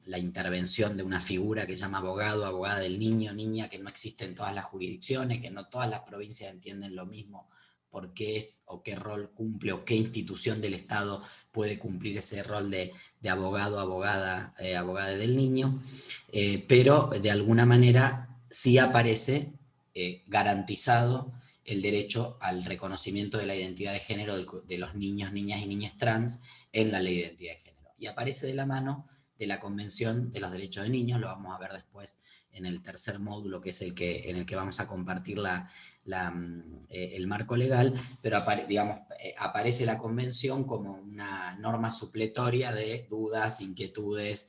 A: la intervención de una figura que se llama abogado, abogada del niño, niña, que no existe en todas las jurisdicciones, que no todas las provincias entienden lo mismo por qué es o qué rol cumple o qué institución del Estado puede cumplir ese rol de abogado, abogada del niño, pero de alguna manera sí aparece garantizado el derecho al reconocimiento de la identidad de género de los niños, niñas y niñas trans en la ley de identidad de género. Y aparece de la mano de la Convención de los Derechos de Niños, lo vamos a ver después en el tercer módulo, que es en el que vamos a compartir el marco legal, pero aparece la Convención como una norma supletoria de dudas, inquietudes,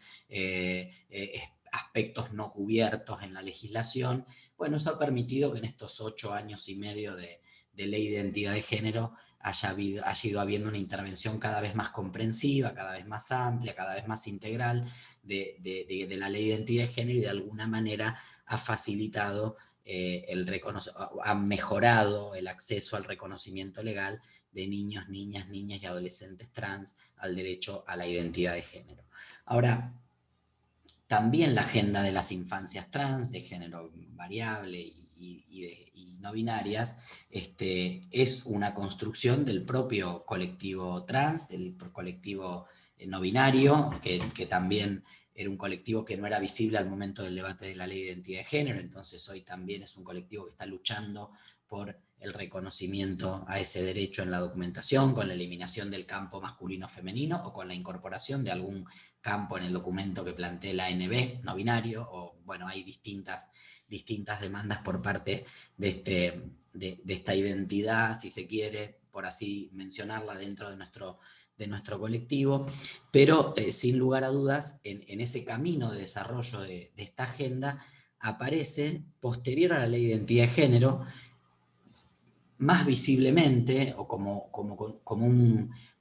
A: aspectos no cubiertos en la legislación. Bueno, eso ha permitido que en estos 8 años y medio de ley de identidad de género haya ido habiendo una intervención cada vez más comprensiva, cada vez más amplia, cada vez más integral de la ley de identidad de género, y de alguna manera ha facilitado, ha mejorado el acceso al reconocimiento legal de niños, niñas y adolescentes trans al derecho a la identidad de género. Ahora, también la agenda de las infancias trans, de género variable y no binarias, es una construcción del propio colectivo trans, del colectivo no binario, que también era un colectivo que no era visible al momento del debate de la ley de identidad de género. Entonces hoy también es un colectivo que está luchando por el reconocimiento a ese derecho en la documentación, con la eliminación del campo masculino-femenino o con la incorporación de algún campo en el documento que plantee la ANB, no binario, o bueno, hay distintas demandas por parte de esta identidad, si se quiere, por así mencionarla, dentro de nuestro colectivo, pero sin lugar a dudas, en ese camino de desarrollo de esta agenda, aparece, posterior a la ley de identidad de género, más visiblemente, o como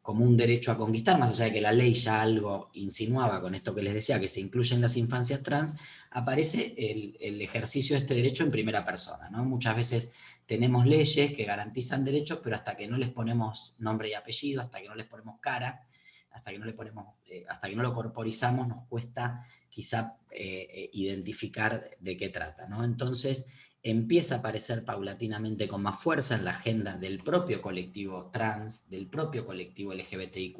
A: un derecho a conquistar, más allá de que la ley ya algo insinuaba con esto que les decía, que se incluyen las infancias trans, aparece el ejercicio de este derecho en primera persona, ¿no? Muchas veces tenemos leyes que garantizan derechos, pero hasta que no les ponemos nombre y apellido, hasta que no les ponemos cara, hasta que no lo corporizamos, nos cuesta quizá identificar de qué trata, ¿no? Entonces empieza a aparecer paulatinamente con más fuerza en la agenda del propio colectivo trans, del propio colectivo LGBTIQ+,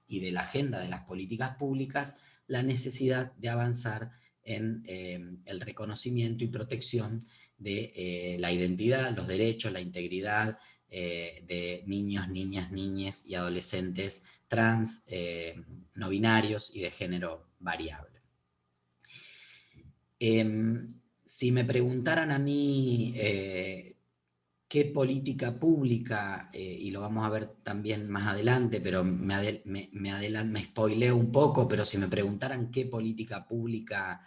A: y de la agenda de las políticas públicas, la necesidad de avanzar en el reconocimiento y protección de la identidad, los derechos, la integridad de niños, niñas y adolescentes trans, no binarios y de género variable. Si me preguntaran a mí qué política pública, y lo vamos a ver también más adelante, pero me spoileo un poco, pero si me preguntaran qué política pública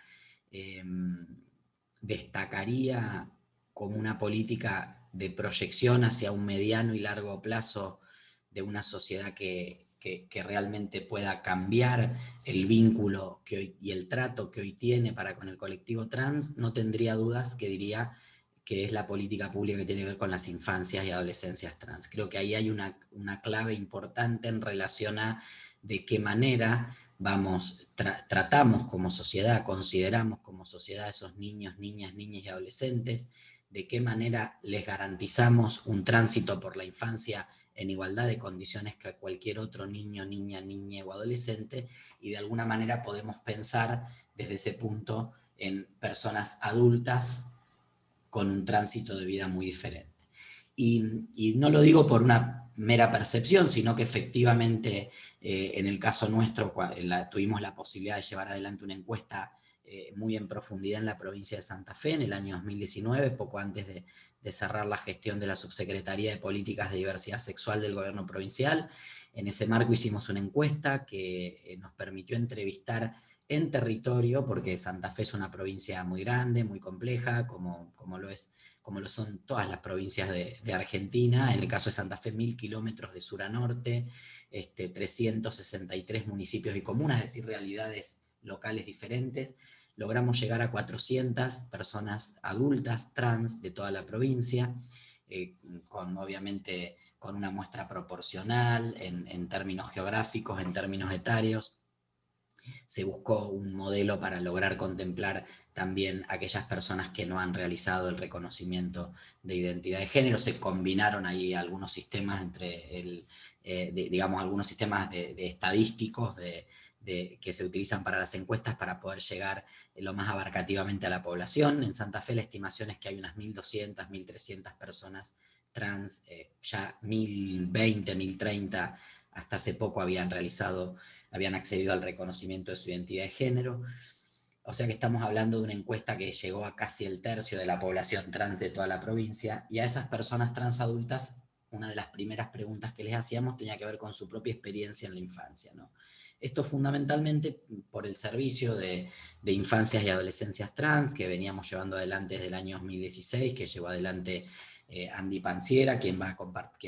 A: destacaría como una política de proyección hacia un mediano y largo plazo de una sociedad que realmente pueda cambiar el vínculo y el trato que hoy tiene para con el colectivo trans, no tendría dudas que diría que es la política pública que tiene que ver con las infancias y adolescencias trans. Creo que ahí hay una clave importante en relación a de qué manera tratamos como sociedad, consideramos como sociedad a esos niños, niñas y adolescentes, de qué manera les garantizamos un tránsito por la infancia en igualdad de condiciones que cualquier otro niño, niña o adolescente, y de alguna manera podemos pensar desde ese punto en personas adultas con un tránsito de vida muy diferente. Y no lo digo por una mera percepción, sino que efectivamente en el caso nuestro tuvimos la posibilidad de llevar adelante una encuesta muy en profundidad en la provincia de Santa Fe en el año 2019, poco antes de cerrar la gestión de la Subsecretaría de Políticas de Diversidad Sexual del Gobierno Provincial. En ese marco hicimos una encuesta que nos permitió entrevistar en territorio, porque Santa Fe es una provincia muy grande, muy compleja, como lo son todas las provincias de Argentina. En el caso de Santa Fe, 1000 kilómetros de sur a norte, 363 municipios y comunas, es decir, realidades locales diferentes. Logramos llegar a 400 personas adultas trans de toda la provincia, obviamente con una muestra proporcional en términos geográficos, en términos etarios. se buscó un modelo para lograr contemplar también aquellas personas que no han realizado el reconocimiento de identidad de género. Se combinaron ahí algunos sistemas entre algunos sistemas de estadísticos que se utilizan para las encuestas para poder llegar lo más abarcativamente a la población. En Santa Fe la estimación es que hay unas 1.200, 1.300 personas trans, ya 1.020, 1.030 hasta hace poco habían accedido al reconocimiento de su identidad de género. O sea que estamos hablando de una encuesta que llegó a casi el tercio de la población trans de toda la provincia, y a esas personas trans adultas, una de las primeras preguntas que les hacíamos tenía que ver con su propia experiencia en la infancia, ¿no? Esto fundamentalmente por el servicio de infancias y adolescencias trans que veníamos llevando adelante desde el año 2016, que llevó adelante Andy Panciera, quien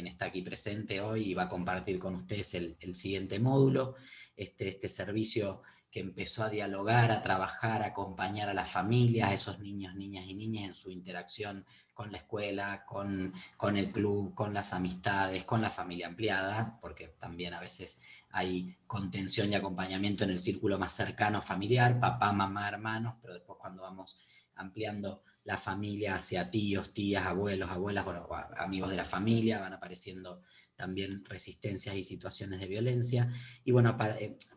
A: está aquí presente hoy y va a compartir con ustedes el siguiente módulo. Este servicio que empezó a dialogar, a trabajar, a acompañar a las familias, a esos niños, niñas y niñas en su interacción con la escuela, con el club, con las amistades, con la familia ampliada, porque también a veces hay contención y acompañamiento en el círculo más cercano familiar, papá, mamá, hermanos, pero después cuando vamos ampliando la familia hacia tíos, tías, abuelos, abuelas, bueno, amigos de la familia, van apareciendo también resistencias y situaciones de violencia. Y bueno,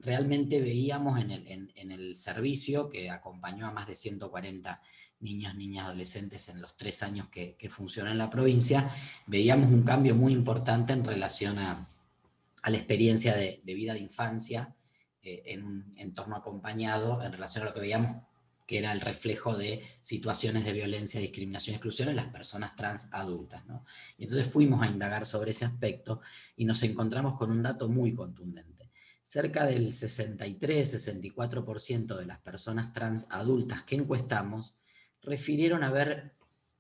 A: realmente veíamos en el servicio que acompañó a más de 140 niños, niñas, adolescentes en los 3 años que funcionó en la provincia, veíamos un cambio muy importante en relación a la experiencia de vida de infancia en un entorno acompañado, en relación a lo que veíamos que era el reflejo de situaciones de violencia, discriminación y exclusión en las personas trans adultas, ¿no? Y entonces fuimos a indagar sobre ese aspecto y nos encontramos con un dato muy contundente. Cerca del 63-64% de las personas trans adultas que encuestamos refirieron haber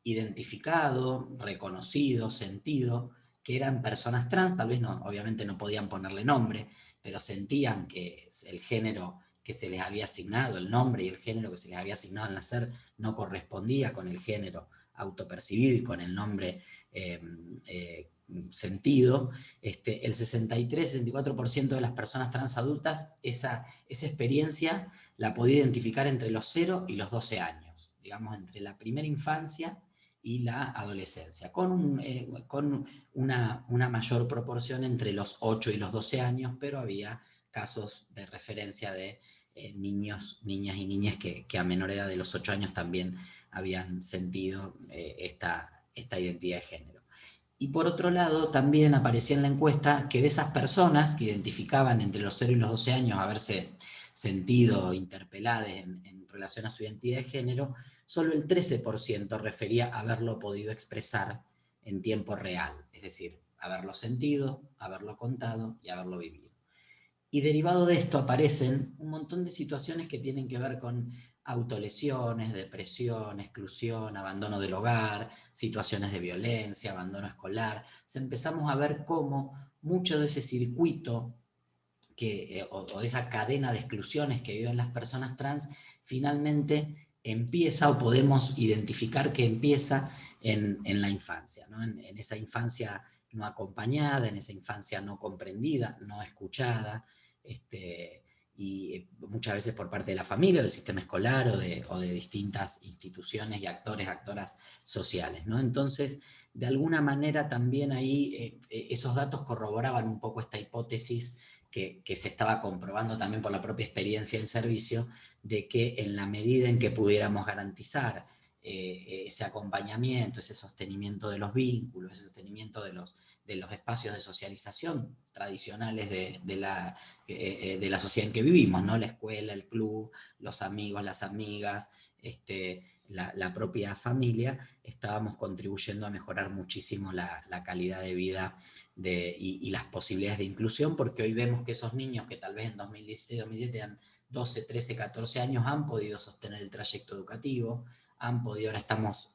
A: identificado, reconocido, sentido que eran personas trans, tal vez no, obviamente no podían ponerle nombre, pero sentían que el género que se les había asignado, el nombre y el género que se les había asignado al nacer no correspondía con el género autopercibido y con el nombre sentido. El 63-64% de las personas trans adultas esa experiencia la podía identificar entre los 0 y los 12 años, digamos entre la primera infancia y la adolescencia, con una mayor proporción entre los 8 y los 12 años, pero había casos de referencia de niños, niñas y niñas que a menor edad de los 8 años también habían sentido esta identidad de género. Y por otro lado, también aparecía en la encuesta que de esas personas que identificaban entre los 0 y los 12 años haberse sentido interpeladas en relación a su identidad de género, solo el 13% refería haberlo podido expresar en tiempo real, es decir, haberlo sentido, haberlo contado y haberlo vivido. Y derivado de esto aparecen un montón de situaciones que tienen que ver con autolesiones, depresión, exclusión, abandono del hogar, situaciones de violencia, abandono escolar. Empezamos a ver cómo mucho de ese circuito o de esa cadena de exclusiones que viven las personas trans finalmente empieza, o podemos identificar que empieza en la infancia, ¿no? En esa infancia no acompañada, en esa infancia no comprendida, no escuchada, y muchas veces por parte de la familia, o del sistema escolar, o de distintas instituciones y actoras sociales, ¿no? Entonces, de alguna manera también ahí esos datos corroboraban un poco esta hipótesis que se estaba comprobando también por la propia experiencia del servicio, de que en la medida en que pudiéramos garantizar ese acompañamiento, ese sostenimiento de los vínculos, ese sostenimiento de los espacios de socialización tradicionales de la sociedad en que vivimos, ¿no? La escuela, el club, los amigos, las amigas, la propia familia, estábamos contribuyendo a mejorar muchísimo la calidad de vida y las posibilidades de inclusión, porque hoy vemos que esos niños que tal vez en 2016, 2017 eran 12, 13, 14 años, han podido sostener el trayecto educativo, han podido, ahora estamos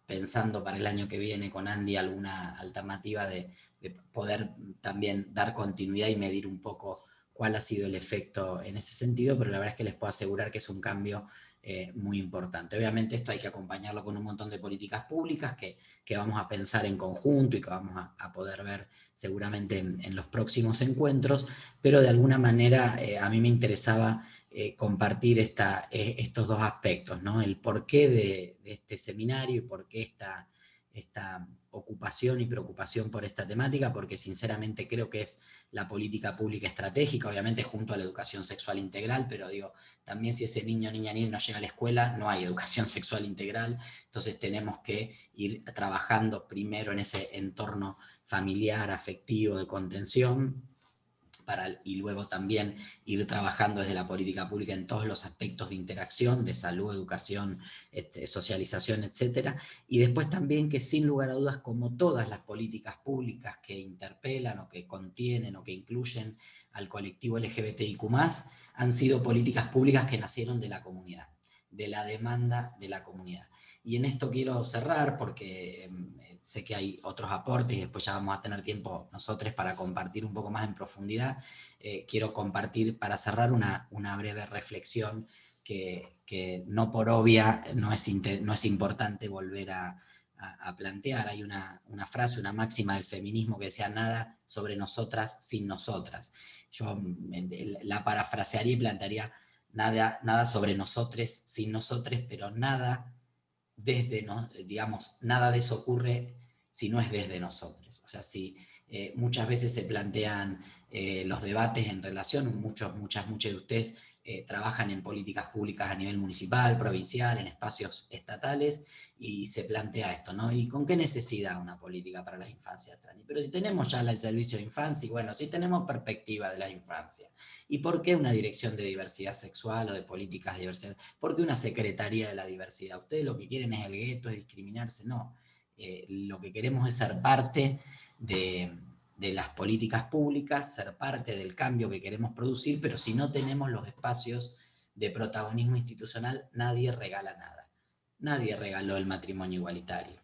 A: pensando para el año que viene con Andy alguna alternativa de poder también dar continuidad y medir un poco cuál ha sido el efecto en ese sentido, pero la verdad es que les puedo asegurar que es un cambio muy importante. Obviamente esto hay que acompañarlo con un montón de políticas públicas que vamos a pensar en conjunto y que vamos a poder ver seguramente en los próximos encuentros, pero de alguna manera a mí me interesaba compartir estos dos aspectos, ¿no? El porqué de este seminario y por qué esta ocupación y preocupación por esta temática, porque sinceramente creo que es la política pública estratégica, obviamente junto a la educación sexual integral, pero digo, también si ese niño, niña, no llega a la escuela, no hay educación sexual integral, entonces tenemos que ir trabajando primero en ese entorno familiar, afectivo, de contención, y luego también ir trabajando desde la política pública en todos los aspectos de interacción, de salud, educación, socialización, etc. Y después también que sin lugar a dudas, como todas las políticas públicas que interpelan o que contienen o que incluyen al colectivo LGBTIQ+, han sido políticas públicas que nacieron de la comunidad, de la demanda de la comunidad. Y en esto quiero cerrar porque sé que hay otros aportes y después ya vamos a tener tiempo nosotros para compartir un poco más en profundidad. Quiero compartir para cerrar una breve reflexión que no por obvia no es importante volver a plantear. Hay una frase, una máxima del feminismo que decía: nada sobre nosotras sin nosotras. Yo la parafrasearía y plantearía: nada sobre nosotros sin nosotros, pero nada nada de eso ocurre si no es desde nosotros. O sea, si muchas veces se plantean los debates en relación, muchas de ustedes trabajan en políticas públicas a nivel municipal, provincial, en espacios estatales, y se plantea esto, ¿no? ¿Y con qué necesidad una política para las infancias trans? Pero si tenemos ya el servicio de infancia, y bueno, si tenemos perspectiva de la infancia, ¿y por qué una dirección de diversidad sexual o de políticas de diversidad? ¿Por qué una secretaría de la diversidad? Ustedes lo que quieren es el gueto, es discriminarse, no. Lo que queremos es ser parte de las políticas públicas, ser parte del cambio que queremos producir, pero si no tenemos los espacios de protagonismo institucional, nadie regala nada. Nadie regaló el matrimonio igualitario.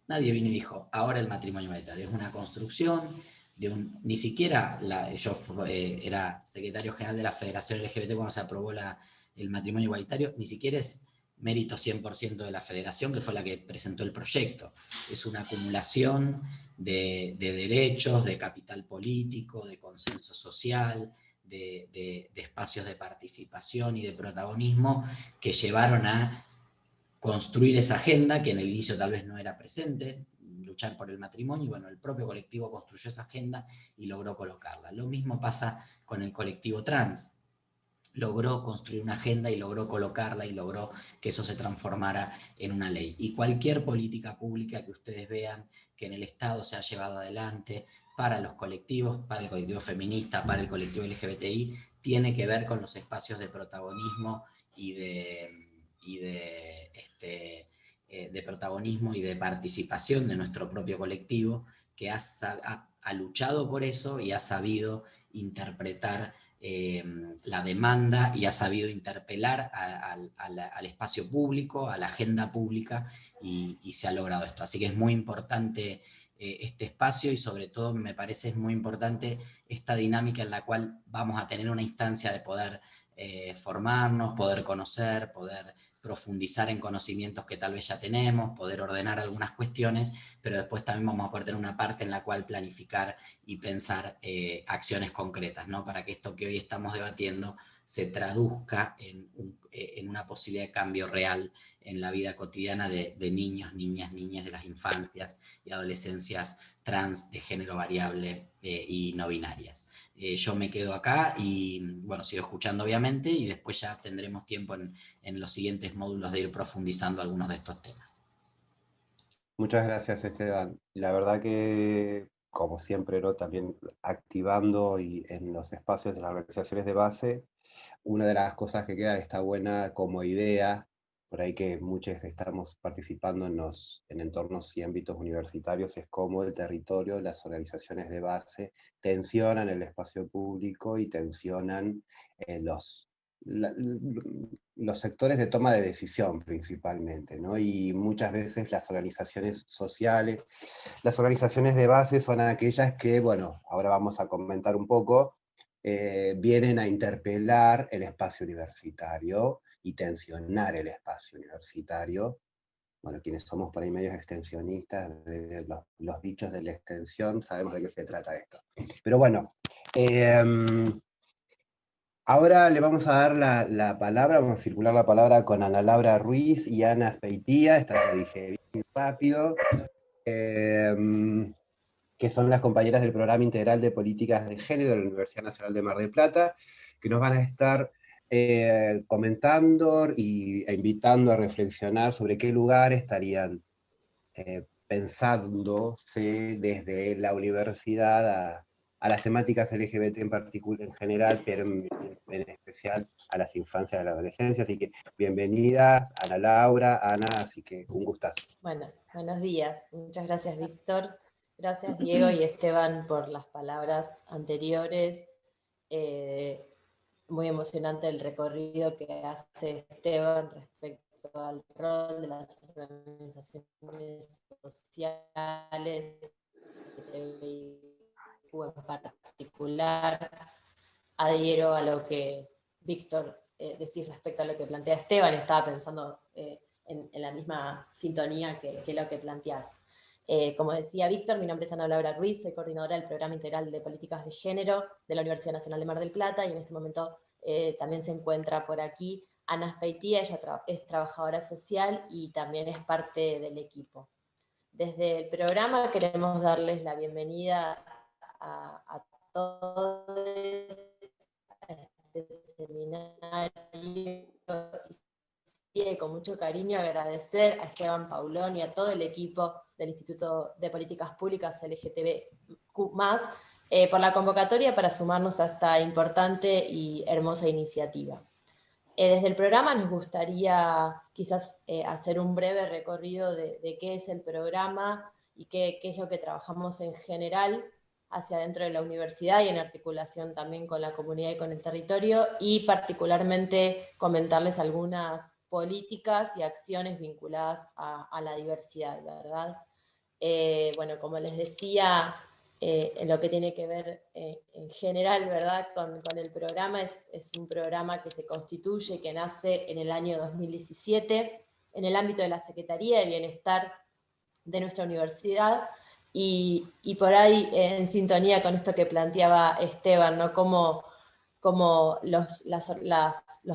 A: Nadie vino y dijo: ahora el matrimonio igualitario. Es una construcción ni siquiera, yo era secretario general de la Federación LGBT cuando se aprobó el matrimonio igualitario, ni siquiera es mérito 100% de la federación, que fue la que presentó el proyecto. Es una acumulación de derechos, de capital político, de consenso social, de espacios de participación y de protagonismo que llevaron a construir esa agenda que en el inicio tal vez no era presente, luchar por el matrimonio, y bueno, el propio colectivo construyó esa agenda y logró colocarla. Lo mismo pasa con el colectivo trans. Logró construir una agenda y logró colocarla y logró que eso se transformara en una ley. Y cualquier política pública que ustedes vean que en el Estado se ha llevado adelante para los colectivos, para el colectivo feminista, para el colectivo LGBTI, tiene que ver con los espacios de protagonismo y de protagonismo y de participación de nuestro propio colectivo, que ha luchado por eso y ha sabido interpretar la demanda y ha sabido interpelar al espacio público, a la agenda pública, y se ha logrado esto. Así que es muy importante este espacio, y sobre todo me parece es muy importante esta dinámica en la cual vamos a tener una instancia de poder formarnos, poder conocer, poder profundizar en conocimientos que tal vez ya tenemos, poder ordenar algunas cuestiones, pero después también vamos a poder tener una parte en la cual planificar y pensar acciones concretas, ¿no? Para que esto que hoy estamos debatiendo se traduzca en una posibilidad de cambio real en la vida cotidiana de niños, niñas, de las infancias y adolescencias trans, de género variable y no binarias. Yo me quedo acá y, bueno, sigo escuchando obviamente, y después ya tendremos tiempo en los siguientes módulos de ir profundizando algunos de estos temas.
B: Muchas gracias, Esteban. La verdad que, como siempre, ¿no? También activando y en los espacios de las organizaciones de base, una de las cosas que queda que está buena como idea, por ahí que muchos estamos participando en entornos y ámbitos universitarios, es cómo el territorio, las organizaciones de base tensionan el espacio público y tensionan los sectores de toma de decisión principalmente, ¿no? Y muchas veces las organizaciones sociales, las organizaciones de base son aquellas que, bueno, ahora vamos a comentar un poco, vienen a interpelar el espacio universitario y tensionar el espacio universitario. Bueno, quienes somos por ahí medios extensionistas, los bichos de la extensión, sabemos de qué se trata esto. Pero bueno, ahora le vamos a dar la palabra, vamos a circular la palabra con Ana Laura Ruiz y Ana Azpeitía, esta lo dije bien rápido, que son las compañeras del Programa Integral de Políticas de Género de la Universidad Nacional de Mar del Plata, que nos van a estar comentando e invitando a reflexionar sobre qué lugar estarían pensándose desde la universidad a las temáticas LGBT en particular, en general, pero en especial a las infancias y a la adolescencia. Así que bienvenidas, Ana Laura, Ana, así que un gustazo.
O: Bueno, buenos días. Muchas gracias, Víctor. Gracias, Diego y Esteban, por las palabras anteriores. Muy emocionante el recorrido que hace Esteban respecto al rol de las organizaciones sociales, en particular. Adhiero a lo que Víctor decís respecto a lo que plantea Esteban, estaba pensando en la misma sintonía que lo que planteás. Como decía Víctor, mi nombre es Ana Laura Ruiz, soy coordinadora del Programa Integral de Políticas de Género de la Universidad Nacional de Mar del Plata, y en este momento también se encuentra por aquí Ana Azpeitía. Ella es trabajadora social y también es parte del equipo. Desde el programa queremos darles la bienvenida a todos a este seminario, y con mucho cariño agradecer a Esteban Paulón y a todo el equipo del Instituto de Políticas Públicas LGTBQ+, por la convocatoria para sumarnos a esta importante y hermosa iniciativa. Desde el programa nos gustaría quizás hacer un breve recorrido de qué es el programa y qué es lo que trabajamos en general hacia dentro de la universidad y en articulación también con la comunidad y con el territorio, y particularmente comentarles algunas políticas y acciones vinculadas a la diversidad, ¿verdad? Bueno, como les decía, en lo que tiene que ver en general, ¿verdad?, con el programa, es un programa que se constituye, que nace en el año 2017 en el ámbito de la Secretaría de Bienestar de nuestra universidad, y por ahí en sintonía con esto que planteaba Esteban, ¿no?, como los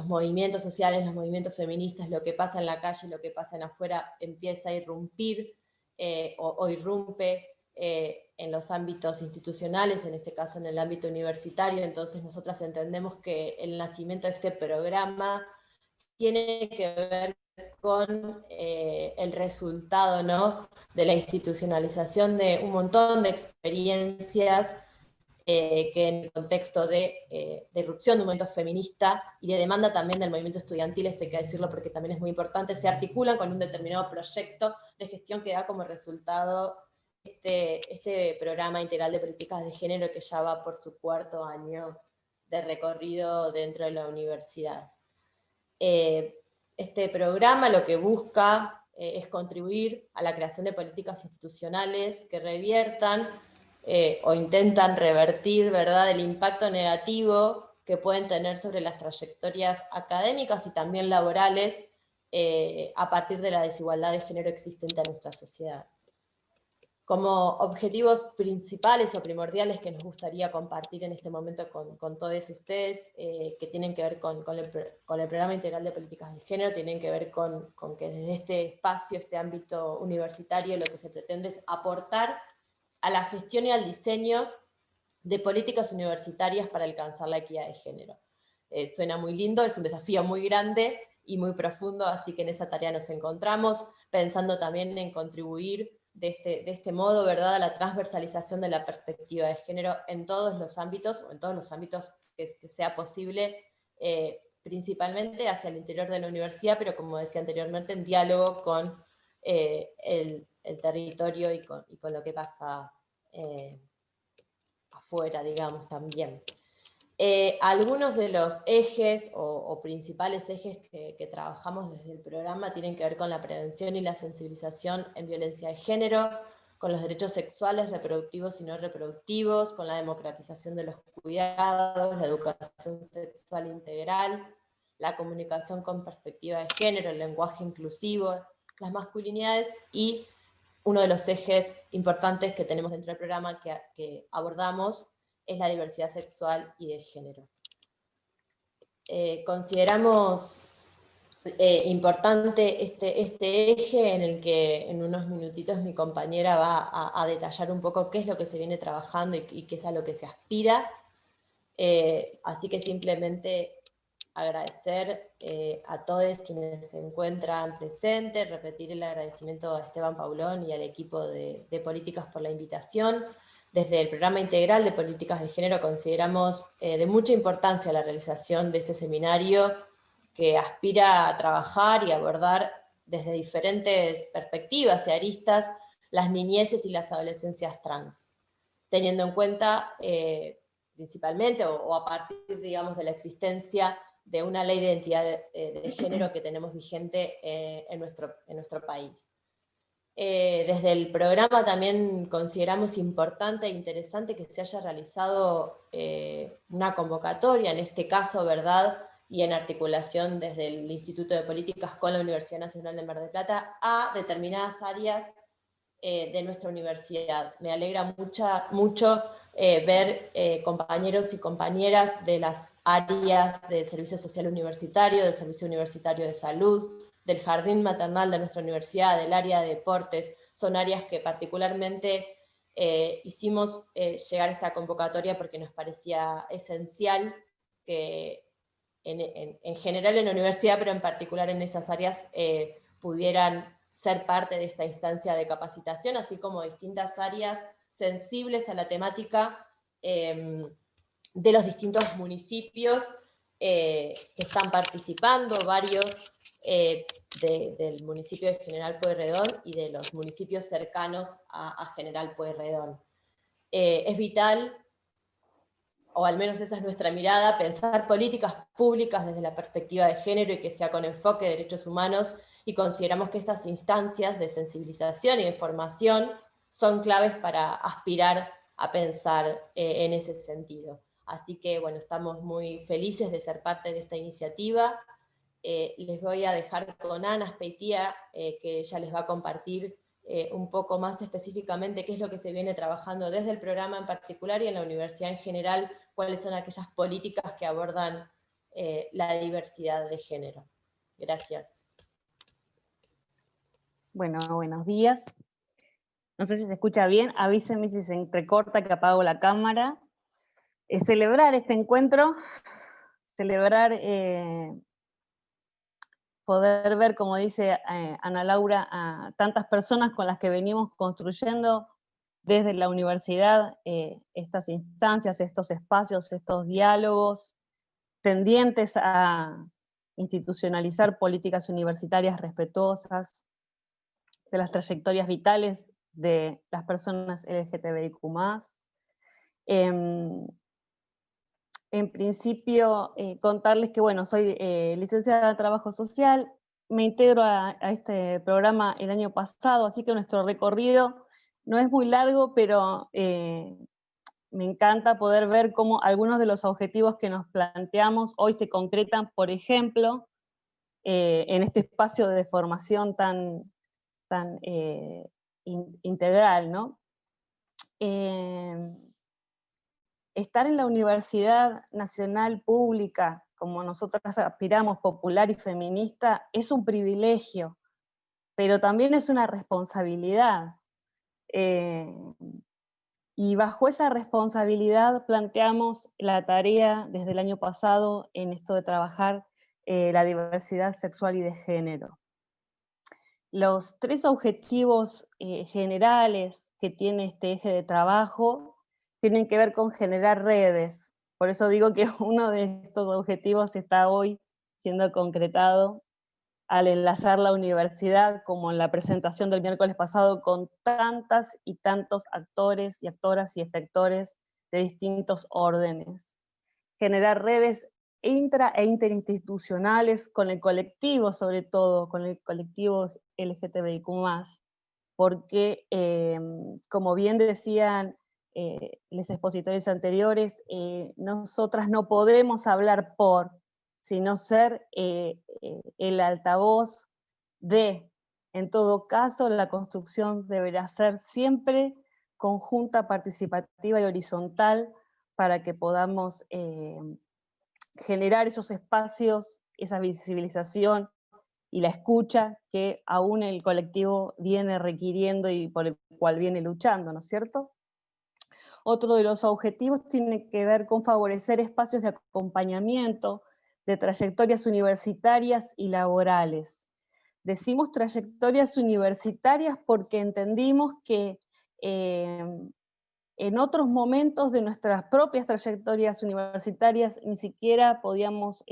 O: movimientos sociales, los movimientos feministas, lo que pasa en la calle, lo que pasa en afuera, empieza a irrumpir o irrumpe en los ámbitos institucionales, en este caso en el ámbito universitario. Entonces nosotras entendemos que el nacimiento de este programa tiene que ver con el resultado, ¿no?, de la institucionalización de un montón de experiencias que en el contexto de irrupción de un movimiento feminista y de demanda también del movimiento estudiantil, esto hay que decirlo porque también es muy importante, se articulan con un determinado proyecto de gestión que da como resultado este programa integral de políticas de género, que ya va por su 4º año de recorrido dentro de la universidad. Este programa lo que busca es contribuir a la creación de políticas institucionales que reviertan o intentan revertir, ¿verdad?, el impacto negativo que pueden tener sobre las trayectorias académicas y también laborales a partir de la desigualdad de género existente en nuestra sociedad. Como objetivos principales o primordiales que nos gustaría compartir en este momento con todos ustedes, que tienen que ver con el Programa Integral de Políticas de Género, tienen que ver con que desde este espacio, este ámbito universitario, lo que se pretende es aportar a la gestión y al diseño de políticas universitarias para alcanzar la equidad de género. Suena muy lindo, es un desafío muy grande y muy profundo, así que en esa tarea nos encontramos, pensando también en contribuir de este modo, ¿verdad?, a la transversalización de la perspectiva de género en todos los ámbitos, o en todos los ámbitos que sea posible, principalmente hacia el interior de la universidad, pero como decía anteriormente, en diálogo con el territorio y con lo que pasa afuera, digamos, también. Algunos de los ejes o principales ejes que trabajamos desde el programa tienen que ver con la prevención y la sensibilización en violencia de género, con los derechos sexuales, reproductivos y no reproductivos, con la democratización de los cuidados, la educación sexual integral, la comunicación con perspectiva de género, el lenguaje inclusivo, las masculinidades y uno de los ejes importantes que tenemos dentro del programa que abordamos es la diversidad sexual y de género. Consideramos importante este eje en el que en unos minutitos mi compañera va a detallar un poco qué es lo que se viene trabajando y qué es a lo que se aspira. Así que simplemente agradecer a todos quienes se encuentran presentes, repetir el agradecimiento a Esteban Paulón y al equipo de Políticas por la invitación. Desde el Programa Integral de Políticas de Género consideramos de mucha importancia la realización de este seminario que aspira a trabajar y abordar desde diferentes perspectivas y aristas las niñeces y las adolescencias trans, teniendo en cuenta principalmente o a partir, digamos, de la existencia de una ley de identidad de género que tenemos vigente en nuestro país. Desde el programa también consideramos importante e interesante que se haya realizado una convocatoria, en este caso, ¿verdad?, y en articulación desde el Instituto de Políticas con la Universidad Nacional de Mar del Plata, a determinadas áreas de nuestra universidad. Me alegra mucho ver compañeros y compañeras de las áreas del Servicio Social Universitario, del Servicio Universitario de Salud, del Jardín Maternal de nuestra universidad, del área de deportes. Son áreas que particularmente hicimos llegar a esta convocatoria porque nos parecía esencial que en general en la universidad, pero en particular en esas áreas, pudieran ser parte de esta instancia de capacitación, así como distintas áreas sensibles a la temática de los distintos municipios que están participando, varios del municipio de General Pueyrredón y de los municipios cercanos a General Pueyrredón. Es vital, o al menos esa es nuestra mirada, pensar políticas públicas desde la perspectiva de género y que sea con enfoque de derechos humanos, y consideramos que estas instancias de sensibilización y de formación son claves para aspirar a pensar en ese sentido. Así que, bueno, estamos muy felices de ser parte de esta iniciativa. Les voy a dejar con Ana Speitia, que ella les va a compartir un poco más específicamente qué es lo que se viene trabajando desde el programa en particular y en la universidad en general, cuáles son aquellas políticas que abordan la diversidad de género. Gracias.
P: Bueno, buenos días. No sé si se escucha bien, avísenme si se entrecorta que apago la cámara. Celebrar este encuentro, celebrar poder ver, como dice Ana Laura, a tantas personas con las que venimos construyendo desde la universidad estas instancias, estos espacios, estos diálogos tendientes a institucionalizar políticas universitarias respetuosas de las trayectorias vitales de las personas LGTBIQ+. En principio, contarles que, bueno, soy licenciada en Trabajo Social, me integro a este programa el año pasado, así que nuestro recorrido no es muy largo, pero me encanta poder ver cómo algunos de los objetivos que nos planteamos hoy se concretan, por ejemplo, en este espacio de formación tan integral, ¿no? Estar en la Universidad Nacional Pública, como nosotras aspiramos, popular y feminista, es un privilegio, pero también es una responsabilidad. Y bajo esa responsabilidad planteamos la tarea desde el año pasado en esto de trabajar la diversidad sexual y de género. Los tres objetivos generales que tiene este eje de trabajo tienen que ver con generar redes. Por eso digo que uno de estos objetivos está hoy siendo concretado al enlazar la universidad, como en la presentación del miércoles pasado, con tantas y tantos actores y actoras y efectores de distintos órdenes. Generar redes intra e interinstitucionales con el colectivo, sobre todo, con el colectivo LGTBIQ+, porque, como bien decían los expositores anteriores, nosotras no podemos hablar por, sino ser el altavoz de, en todo caso, la construcción deberá ser siempre conjunta, participativa y horizontal para que podamos generar esos espacios, esa visibilización y la escucha que aún el colectivo viene requiriendo y por el cual viene luchando, ¿no es cierto? Otro de los objetivos tiene que ver con favorecer espacios de acompañamiento de trayectorias universitarias y laborales. Decimos trayectorias universitarias porque entendimos que en otros momentos de nuestras propias trayectorias universitarias ni siquiera podíamos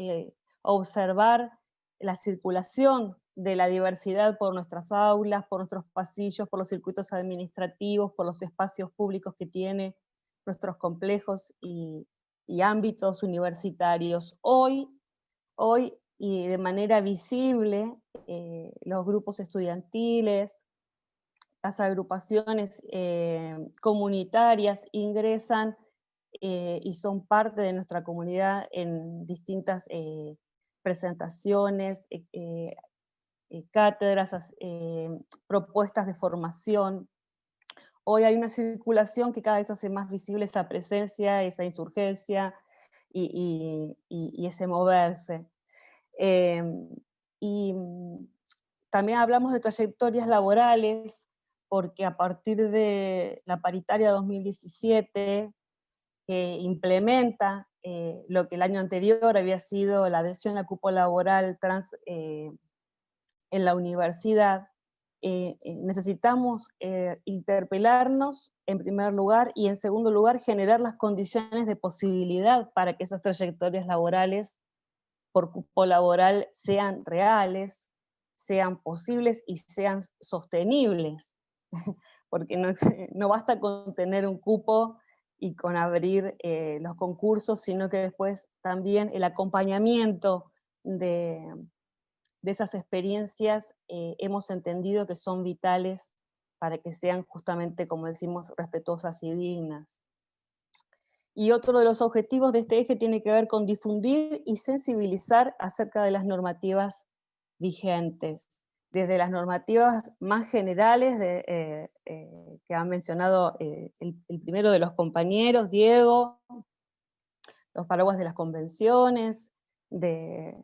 P: observar la circulación de la diversidad por nuestras aulas, por nuestros pasillos, por los circuitos administrativos, por los espacios públicos que tienen nuestros complejos y ámbitos universitarios. Hoy, y de manera visible, los grupos estudiantiles, las agrupaciones comunitarias ingresan y son parte de nuestra comunidad en distintas presentaciones, cátedras, propuestas de formación. Hoy hay una circulación que cada vez hace más visible esa presencia, esa insurgencia y ese moverse. Y también hablamos de trayectorias laborales, porque a partir de la paritaria 2017, que implementa lo que el año anterior había sido la adhesión al cupo laboral trans en la universidad, necesitamos interpelarnos en primer lugar y en segundo lugar generar las condiciones de posibilidad para que esas trayectorias laborales por cupo laboral sean reales, sean posibles y sean sostenibles. Porque no basta con tener un cupo y con abrir los concursos, sino que después también el acompañamiento de esas experiencias hemos entendido que son vitales para que sean justamente, como decimos, respetuosas y dignas. Y otro de los objetivos de este eje tiene que ver con difundir y sensibilizar acerca de las normativas vigentes, desde las normativas más generales que han mencionado el primero de los compañeros, Diego, los paraguas de las convenciones, de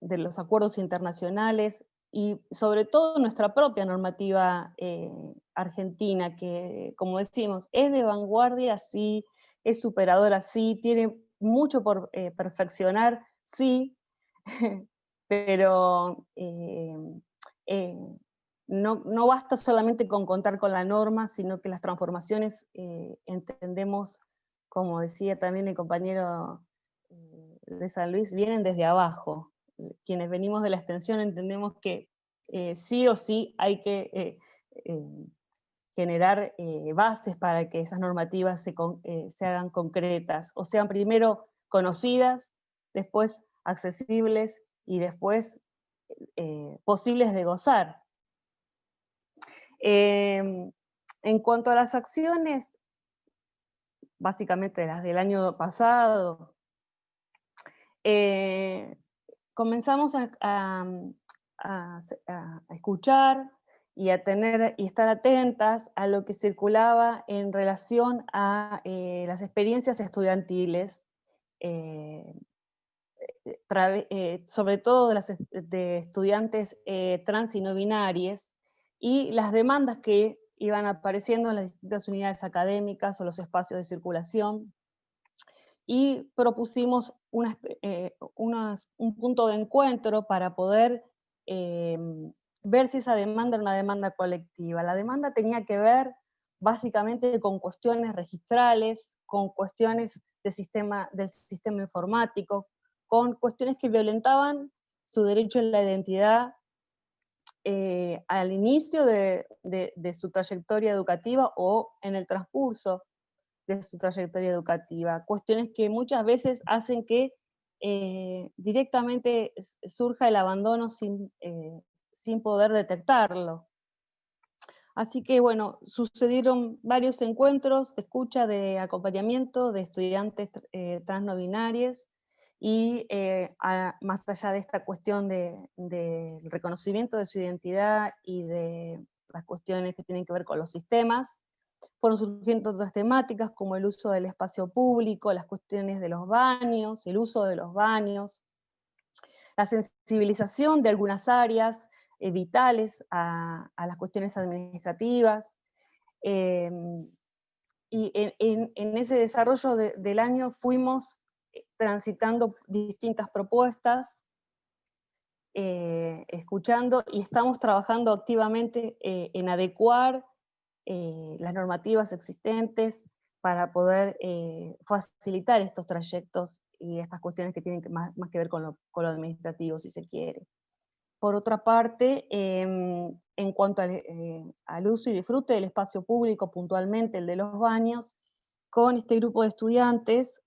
P: los acuerdos internacionales, y sobre todo nuestra propia normativa argentina, que, como decimos, es de vanguardia, sí, es superadora, sí, tiene mucho por perfeccionar, sí, pero no basta solamente con contar con la norma, sino que las transformaciones entendemos, como decía también el compañero de San Luis, vienen desde abajo. Quienes venimos de la extensión entendemos que sí o sí hay que generar bases para que esas normativas se hagan concretas, o sean primero conocidas, después accesibles y después posibles de gozar. En cuanto a las acciones, básicamente las del año pasado, comenzamos a escuchar y a tener y estar atentas a lo que circulaba en relación a las experiencias estudiantiles, sobre todo de estudiantes trans y no binarias, y las demandas que iban apareciendo en las distintas unidades académicas o los espacios de circulación, y propusimos un punto de encuentro para poder ver si esa demanda era una demanda colectiva. La demanda tenía que ver básicamente con cuestiones registrales, con cuestiones del sistema informático, con cuestiones que violentaban su derecho a la identidad al inicio de su trayectoria educativa o en el transcurso de su trayectoria educativa. Cuestiones que muchas veces hacen que directamente surja el abandono sin poder detectarlo. Así que bueno, sucedieron varios encuentros de escucha, de acompañamiento de estudiantes trans no binarios, y más allá de esta cuestión del reconocimiento de su identidad y de las cuestiones que tienen que ver con los sistemas, fueron surgiendo otras temáticas como el uso del espacio público, las cuestiones de los baños, el uso de los baños, la sensibilización de algunas áreas vitales a las cuestiones administrativas. Y en ese desarrollo del año fuimos transitando distintas propuestas, escuchando, y estamos trabajando activamente en adecuar las normativas existentes para poder facilitar estos trayectos y estas cuestiones que tienen más que ver con lo administrativo, si se quiere. Por otra parte, en cuanto al uso y disfrute del espacio público, puntualmente el de los baños, con este grupo de estudiantes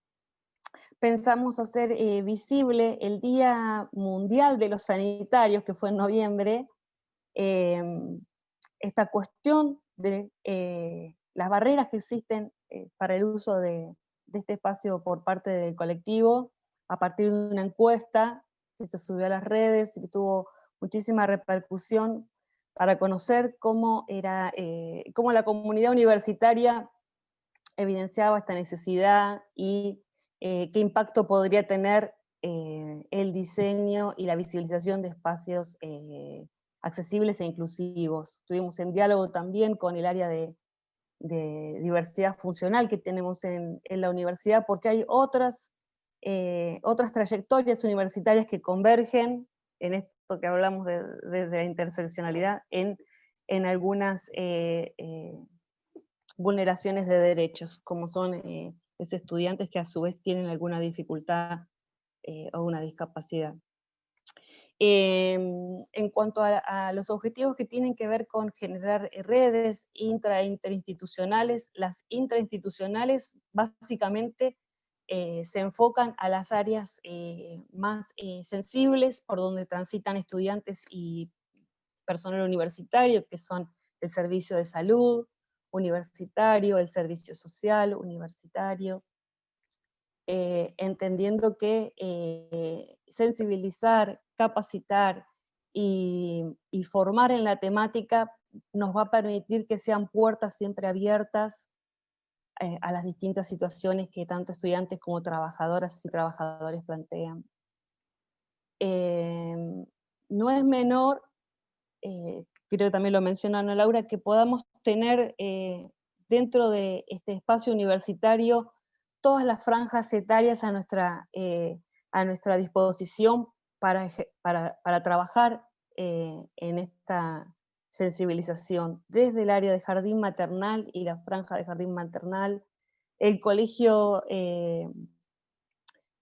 P: pensamos hacer visible el Día Mundial de los Sanitarios, que fue en noviembre, esta cuestión de las barreras que existen para el uso de este espacio por parte del colectivo, a partir de una encuesta que se subió a las redes y que tuvo muchísima repercusión para conocer cómo la comunidad universitaria evidenciaba esta necesidad y qué impacto podría tener el diseño y la visibilización de espacios accesibles e inclusivos. Estuvimos en diálogo también con el área de diversidad funcional que tenemos en la universidad, porque hay otras trayectorias universitarias que convergen en esto que hablamos de la interseccionalidad en algunas vulneraciones de derechos, como son esos estudiantes que a su vez tienen alguna dificultad o una discapacidad. En cuanto a los objetivos que tienen que ver con generar redes interinstitucionales, las intrainstitucionales básicamente se enfocan a las áreas más sensibles por donde transitan estudiantes y personal universitario, que son el servicio de salud universitario, el servicio social universitario, entendiendo que sensibilizar, capacitar y formar en la temática nos va a permitir que sean puertas siempre abiertas a las distintas situaciones que tanto estudiantes como trabajadoras y trabajadores plantean. No es menor, creo que también lo menciona Ana Laura, que podamos tener dentro de este espacio universitario todas las franjas etarias a nuestra disposición para trabajar en esta sensibilización, desde el área de jardín maternal y la franja de jardín maternal, el colegio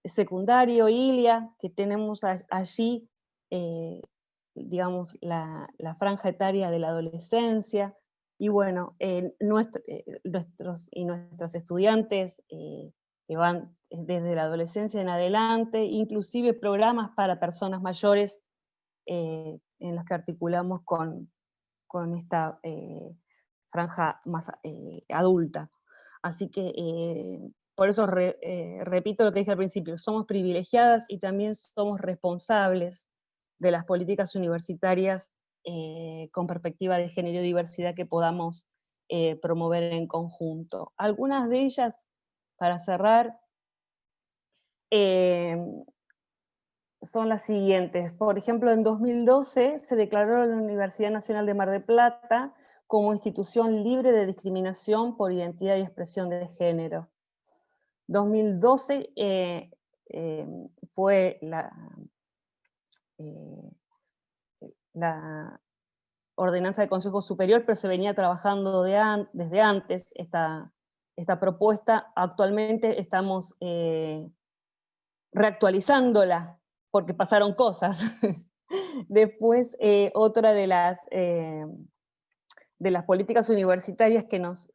P: secundario ILIA, que tenemos allí, digamos, la franja etaria de la adolescencia, y bueno, nuestros y nuestras estudiantes que van desde la adolescencia en adelante, inclusive programas para personas mayores en los que articulamos con esta franja más adulta. Así que por eso repito lo que dije al principio, somos privilegiadas y también somos responsables de las políticas universitarias con perspectiva de género y diversidad que podamos promover en conjunto. Algunas de ellas, para cerrar, son las siguientes. Por ejemplo, en 2012 se declaró la Universidad Nacional de Mar del Plata como institución libre de discriminación por identidad y expresión de género. 2012 fue la ordenanza del Consejo Superior, pero se venía trabajando desde antes esta propuesta. Actualmente estamos reactualizándola, porque pasaron cosas. Después, otra de las políticas universitarias que nos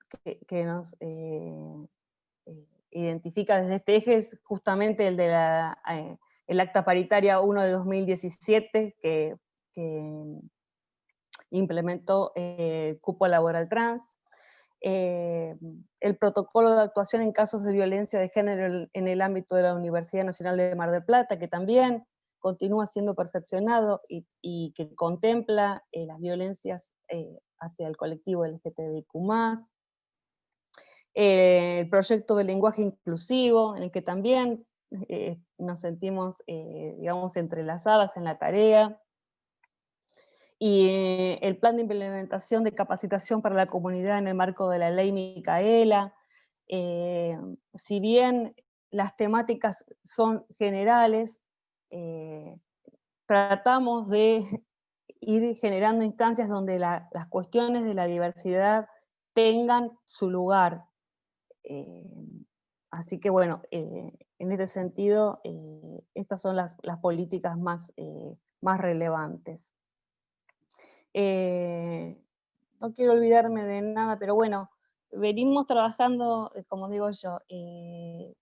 P: identifica desde este eje es justamente el de el Acta Paritaria 1 de 2017, que implementó cupo laboral trans. el protocolo de actuación en casos de violencia de género en el ámbito de la Universidad Nacional de Mar del Plata, que también continúa siendo perfeccionado y que contempla las violencias hacia el colectivo LGTBIQ+. El proyecto de lenguaje inclusivo, en el que también nos sentimos, digamos, entrelazadas en la tarea. Y el plan de implementación de capacitación para la comunidad en el marco de la ley Micaela. Si bien las temáticas son generales, tratamos de ir generando instancias donde las cuestiones de la diversidad tengan su lugar. Así que bueno, en este sentido, estas son las políticas más relevantes. No quiero olvidarme de nada, pero bueno, venimos trabajando, como digo yo,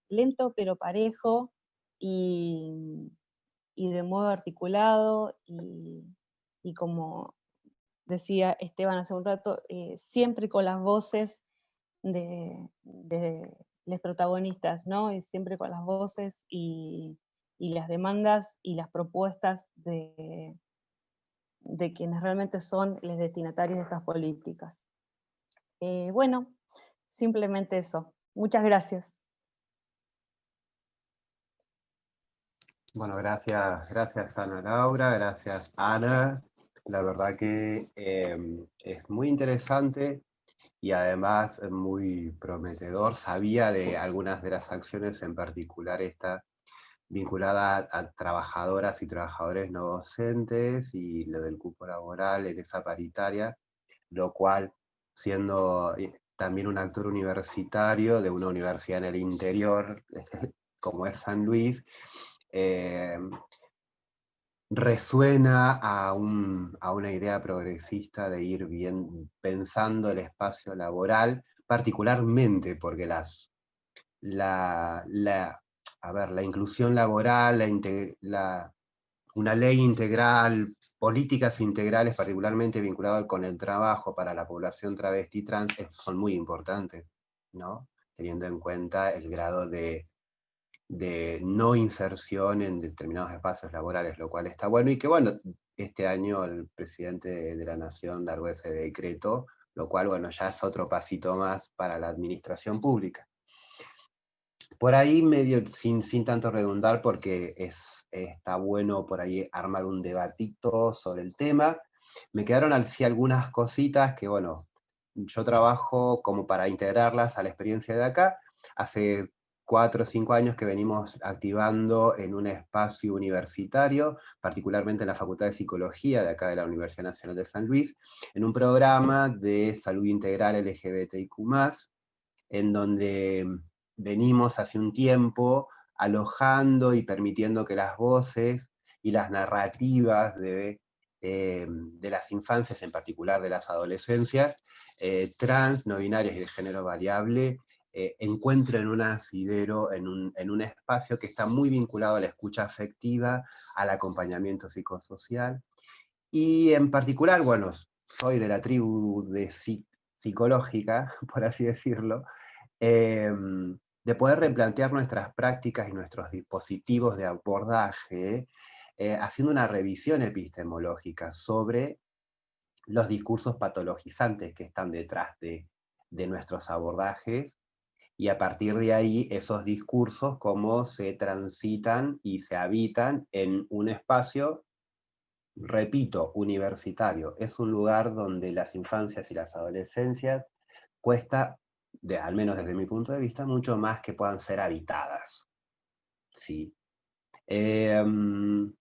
P: lento pero parejo y de modo articulado y como decía Esteban hace un rato, siempre con las voces de los protagonistas, ¿no? Y siempre con las voces y las demandas y las propuestas de quienes realmente son los destinatarios de estas políticas. Bueno, simplemente eso. Muchas gracias.
B: Bueno, gracias Ana Laura, gracias Ana. La verdad que es muy interesante y además muy prometedor. Sabía de algunas de las acciones, en particular esta vinculada a trabajadoras y trabajadores no docentes y lo del cupo laboral en esa paritaria, lo cual, siendo también un actor universitario de una universidad en el interior, como es San Luis, resuena a una idea progresista de ir bien pensando el espacio laboral, particularmente porque la inclusión laboral, una ley integral, políticas integrales particularmente vinculadas con el trabajo para la población travesti trans son muy importantes, ¿no? Teniendo en cuenta el grado de no inserción en determinados espacios laborales, lo cual está bueno, y que bueno, este año el presidente de la Nación largó ese decreto, lo cual bueno, ya es otro pasito más para la administración pública. Por ahí, medio sin tanto redundar, porque está bueno por ahí armar un debatito sobre el tema, me quedaron así algunas cositas que bueno, yo trabajo como para integrarlas a la experiencia de acá. Hace 4 o 5 años que venimos activando en un espacio universitario, particularmente en la Facultad de Psicología de acá de la Universidad Nacional de San Luis, en un programa de salud integral LGBTIQ+, en donde venimos hace un tiempo alojando y permitiendo que las voces y las narrativas de las infancias, en particular de las adolescencias, trans, no binarias y de género variable, encuentren un asidero en un espacio que está muy vinculado a la escucha afectiva, al acompañamiento psicosocial, y en particular, bueno, soy de la tribu psicológica, por así decirlo, de poder replantear nuestras prácticas y nuestros dispositivos de abordaje, haciendo una revisión epistemológica sobre los discursos patologizantes que están detrás de nuestros abordajes, y a partir de ahí esos discursos cómo se transitan y se habitan en un espacio, repito, universitario. Es un lugar donde las infancias y las adolescencias cuesta, al menos desde mi punto de vista, mucho más que puedan ser habitadas. ¿Sí? Un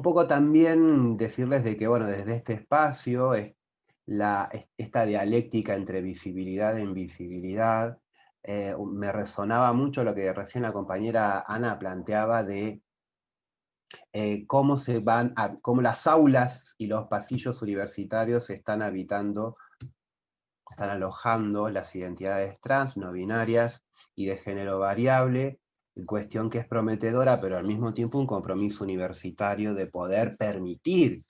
B: poco también decirles de que, bueno, desde este espacio, esta dialéctica entre visibilidad e invisibilidad, me resonaba mucho lo que recién la compañera Ana planteaba de cómo las aulas y los pasillos universitarios están alojando las identidades trans, no binarias y de género variable, cuestión que es prometedora, pero al mismo tiempo un compromiso universitario de poder permitir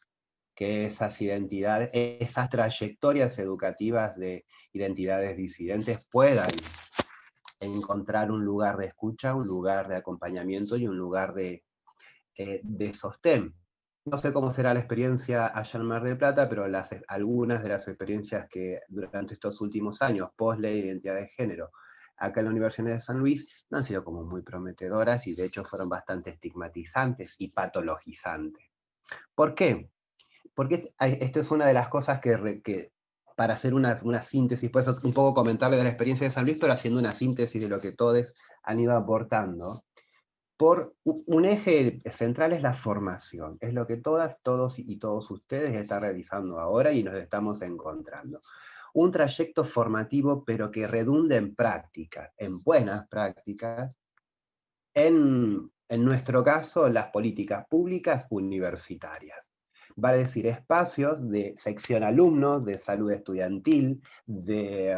B: que esas identidades, esas trayectorias educativas de identidades disidentes puedan encontrar un lugar de escucha, un lugar de acompañamiento y un lugar de sostén. No sé cómo será la experiencia allá en Mar del Plata, pero algunas de las experiencias que durante estos últimos años, post ley de identidad de género, acá en la Universidad de San Luis, no han sido como muy prometedoras y de hecho fueron bastante estigmatizantes y patologizantes. ¿Por qué? Porque esto es una de las cosas que para hacer una síntesis, pues un poco comentarle de la experiencia de San Luis, pero haciendo una síntesis de lo que todos han ido aportando. Por un eje central es la formación, es lo que todas, todos y todos ustedes están realizando ahora y nos estamos encontrando. Un trayecto formativo, pero que redunde en prácticas, en buenas prácticas, en nuestro caso, las políticas públicas universitarias. Va a decir espacios de sección alumnos, de salud estudiantil, de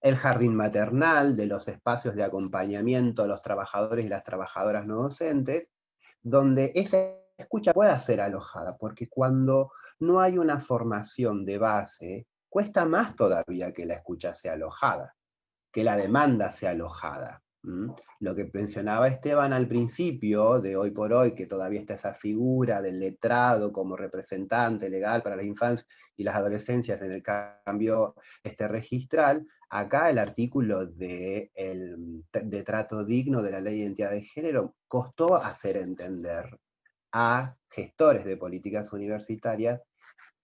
B: el jardín maternal, de los espacios de acompañamiento a los trabajadores y las trabajadoras no docentes, donde esa escucha pueda ser alojada, porque cuando no hay una formación de base, cuesta más todavía que la escucha sea alojada, que la demanda sea alojada. Lo que mencionaba Esteban al principio, de hoy por hoy, que todavía está esa figura del letrado como representante legal para la infancia y las adolescencias en el cambio registral, acá el artículo de trato digno de la Ley de Identidad de Género costó hacer entender a gestores de políticas universitarias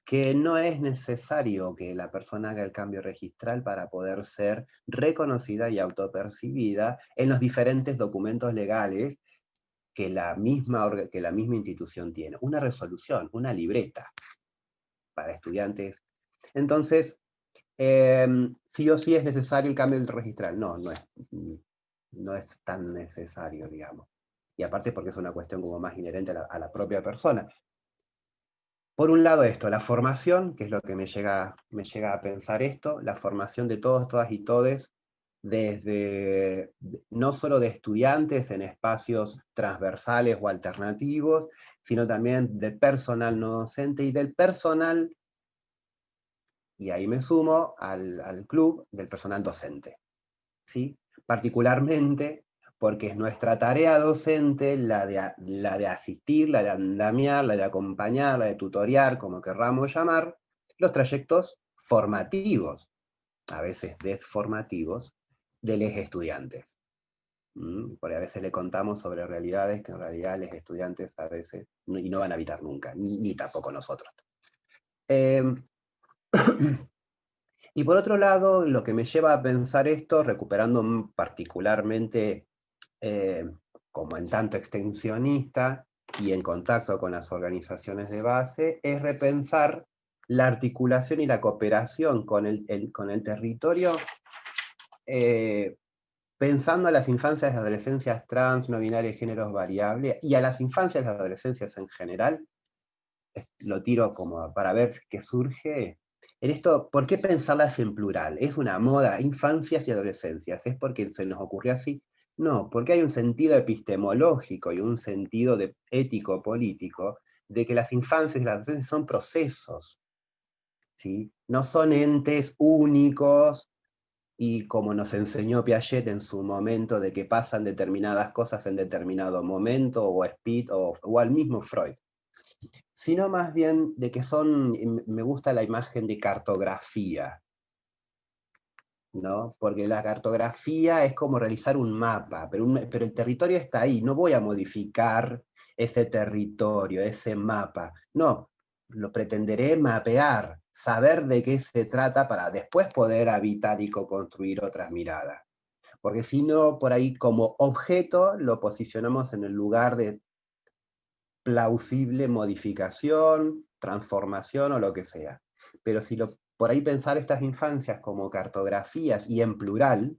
B: que no es necesario que la persona haga el cambio registral para poder ser reconocida y autopercibida en los diferentes documentos legales que la misma institución tiene. Una resolución, una libreta para estudiantes. Entonces, sí o sí es necesario el cambio registral. No es tan necesario, digamos. Y aparte porque es una cuestión como más inherente a la propia persona. Por un lado esto, la formación, que es lo que me llega a pensar esto, la formación de todos, todas y todes, desde no solo de estudiantes en espacios transversales o alternativos, sino también de personal no docente y del personal, y ahí me sumo al club del personal docente, ¿sí? Particularmente porque es nuestra tarea docente la de asistir, la de andamiar, la de acompañar, la de tutoriar, como querramos llamar, los trayectos formativos, a veces desformativos, de los estudiantes. Porque a veces le contamos sobre realidades que en realidad los estudiantes a veces no van a habitar nunca, ni tampoco nosotros. Y por otro lado, lo que me lleva a pensar esto, recuperando particularmente como en tanto extensionista y en contacto con las organizaciones de base, es repensar la articulación y la cooperación con el territorio, pensando a las infancias y adolescencias trans, no binarias, géneros variables, y a las infancias y adolescencias en general. Lo tiro como para ver qué surge. En esto, ¿por qué pensarlas en plural? ¿Es una moda, infancias y adolescencias? ¿Es porque se nos ocurrió así? No, porque hay un sentido epistemológico y un sentido ético-político de que las infancias y las adolescencias son procesos, ¿sí? No son entes únicos, y como nos enseñó Piaget en su momento, de que pasan determinadas cosas en determinado momento, o Spitz, o al mismo Freud. Sino más bien de que me gusta la imagen de cartografía, ¿no? Porque la cartografía es como realizar un mapa, pero el territorio está ahí, no voy a modificar ese territorio, ese mapa, no, lo pretenderé mapear, saber de qué se trata para después poder habitar y co-construir otras miradas. Porque si no, por ahí como objeto lo posicionamos en el lugar de plausible modificación, transformación o lo que sea. Pero si por ahí pensar estas infancias como cartografías y en plural,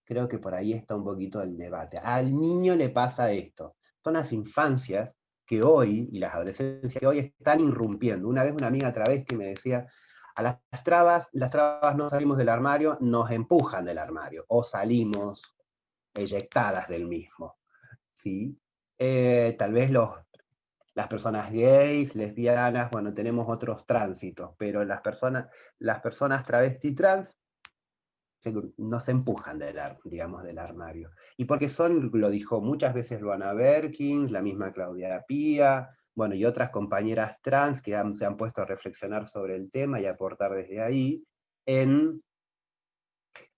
B: creo que por ahí está un poquito el debate. Al niño le pasa esto. Son las infancias que hoy, y las adolescencias que hoy están irrumpiendo. Una vez una amiga travesti me decía, a las trabas no salimos del armario, nos empujan del armario, o salimos eyectadas del mismo, ¿sí? Tal vez las personas gays, lesbianas, bueno, tenemos otros tránsitos, pero las personas travesti trans no se empujan digamos, del armario. Y porque lo dijo muchas veces Luana Berkins, la misma Claudia Pía, bueno, y otras compañeras trans que se han puesto a reflexionar sobre el tema y a aportar desde ahí, en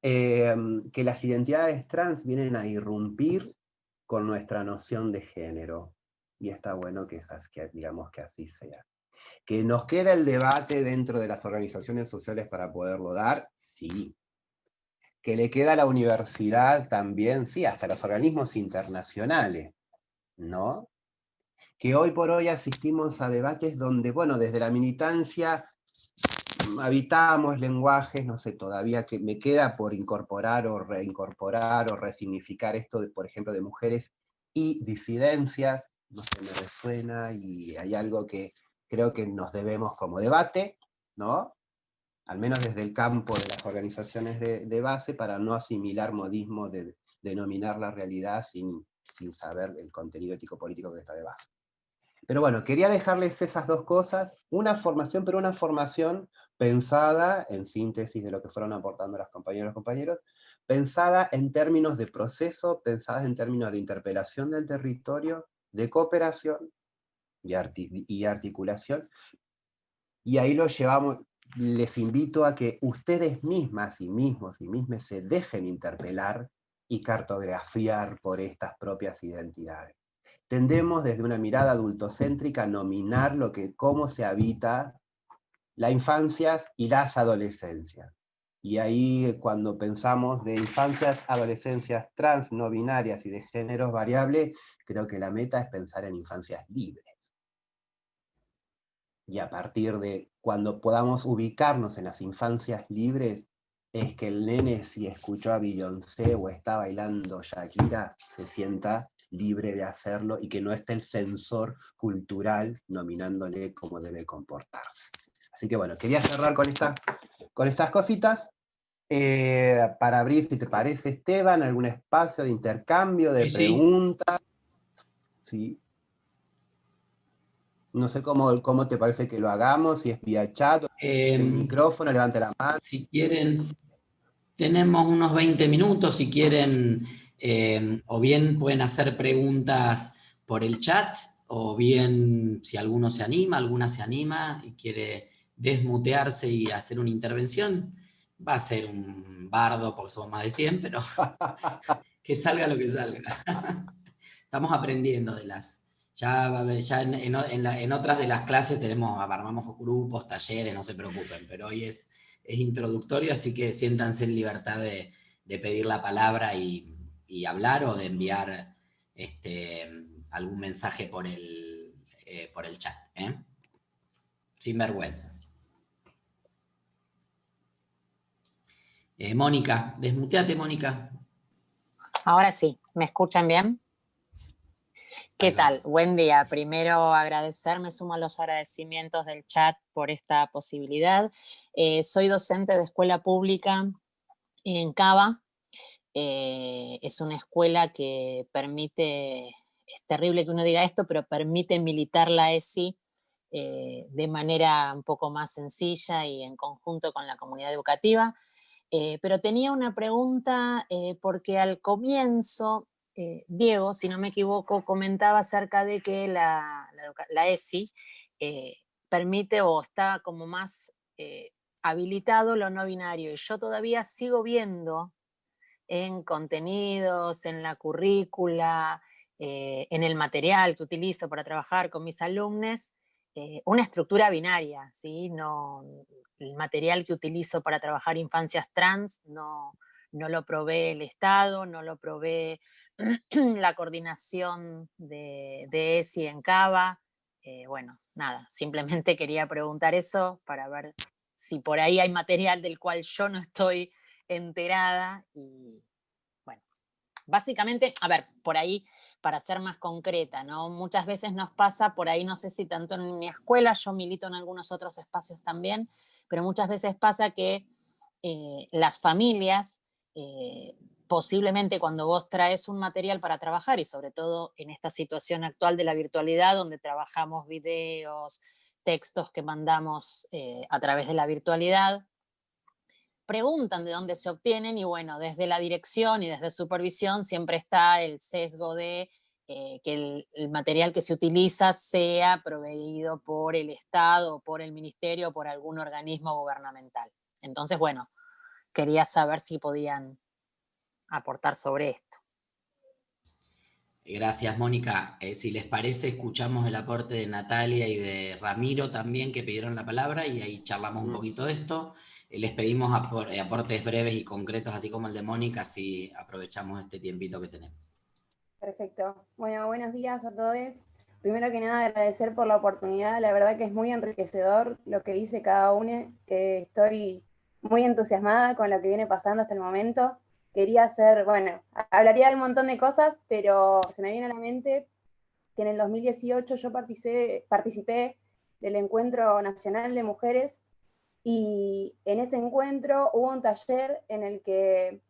B: que las identidades trans vienen a irrumpir con nuestra noción de género. Y está bueno que digamos que así sea. ¿Que nos queda el debate dentro de las organizaciones sociales para poderlo dar? Sí. ¿Que le queda a la universidad también? Sí, hasta los organismos internacionales, ¿no? Que hoy por hoy asistimos a debates donde, bueno, desde la militancia habitamos lenguajes, no sé, todavía que me queda por incorporar o reincorporar o resignificar esto, por ejemplo, de mujeres y disidencias, no sé, me resuena y hay algo que creo que nos debemos como debate, ¿no? Al menos desde el campo de las organizaciones de base, para no asimilar modismo de denominar la realidad sin saber el contenido ético-político que está de base. Pero bueno, quería dejarles esas dos cosas, una formación, pero una formación pensada, en síntesis de lo que fueron aportando las compañeras y los compañeros, pensada en términos de proceso, pensada en términos de interpelación del territorio, de cooperación y articulación, y ahí lo llevamos. Les invito a que ustedes mismas y mismos se dejen interpelar y cartografiar por estas propias identidades. Tendemos desde una mirada adultocéntrica a nominar cómo se habita las infancias y las adolescencias. Y ahí cuando pensamos de infancias, adolescencias trans, no binarias y de géneros variables, creo que la meta es pensar en infancias libres. Y a partir de cuando podamos ubicarnos en las infancias libres, es que el nene, si escuchó a Beyoncé o está bailando Shakira, se sienta libre de hacerlo y que no esté el censor cultural nominándole cómo debe comportarse. Así que bueno, quería cerrar con estas cositas, para abrir, si te parece, Esteban, algún espacio de intercambio, de preguntas. Sí. No sé cómo te parece que lo hagamos, si es vía chat, o el micrófono, levante la mano.
A: Si quieren, tenemos unos 20 minutos, si quieren, o bien pueden hacer preguntas por el chat, o bien si alguna se anima y quiere desmutearse y hacer una intervención, va a ser un bardo porque somos más de 100, pero que salga lo que salga. Estamos aprendiendo de las... Ya en otras de las clases armamos grupos, talleres, no se preocupen, pero hoy es introductorio, así que siéntanse en libertad de pedir la palabra y hablar, o de enviar algún mensaje por el chat, sin vergüenza. Mónica, desmuteate, Mónica.
Q: Ahora sí, ¿me escuchan bien? ¿Qué tal? Buen día. Primero agradecer, me sumo a los agradecimientos del chat por esta posibilidad. Soy docente de escuela pública en Cava. Es una escuela que permite, es terrible que uno diga esto, pero permite militar la ESI de manera un poco más sencilla y en conjunto con la comunidad educativa. Pero tenía una pregunta porque al comienzo... Diego, si no me equivoco, comentaba acerca de que la ESI permite o está como más habilitado lo no binario. Y yo todavía sigo viendo en contenidos, en la currícula, en el material que utilizo para trabajar con mis alumnos, una estructura binaria, ¿sí? No, el material que utilizo para trabajar infancias trans no lo provee el Estado, no lo provee la coordinación de ESI en Cava. Bueno, nada, simplemente quería preguntar eso para ver si por ahí hay material del cual yo no estoy enterada. Y bueno, básicamente, a ver, por ahí, para ser más concreta, ¿no? Muchas veces nos pasa, por ahí no sé si tanto en mi escuela, yo milito en algunos otros espacios también, pero muchas veces pasa que las familias posiblemente cuando vos traes un material para trabajar, y sobre todo en esta situación actual de la virtualidad, donde trabajamos videos, textos que mandamos a través de la virtualidad, preguntan de dónde se obtienen, y bueno, desde la dirección y desde supervisión siempre está el sesgo de que el material que se utiliza sea proveído por el Estado, por el Ministerio, o por algún organismo gubernamental. Entonces, bueno, quería saber si podían aportar sobre esto.
A: Gracias, Mónica. Si les parece, escuchamos el aporte de Natalia y de Ramiro también, que pidieron la palabra, y ahí charlamos un poquito de esto. Les pedimos aportes breves y concretos, así como el de Mónica, así aprovechamos este tiempito que tenemos.
R: Perfecto. Bueno, buenos días a todos. Primero que nada, agradecer por la oportunidad. La verdad que es muy enriquecedor lo que dice cada uno. Estoy muy entusiasmada con lo que viene pasando hasta el momento. Quería hacer, bueno, hablaría de un montón de cosas, pero se me viene a la mente que en el 2018 yo participé del Encuentro Nacional de Mujeres, y en ese encuentro hubo un taller en el que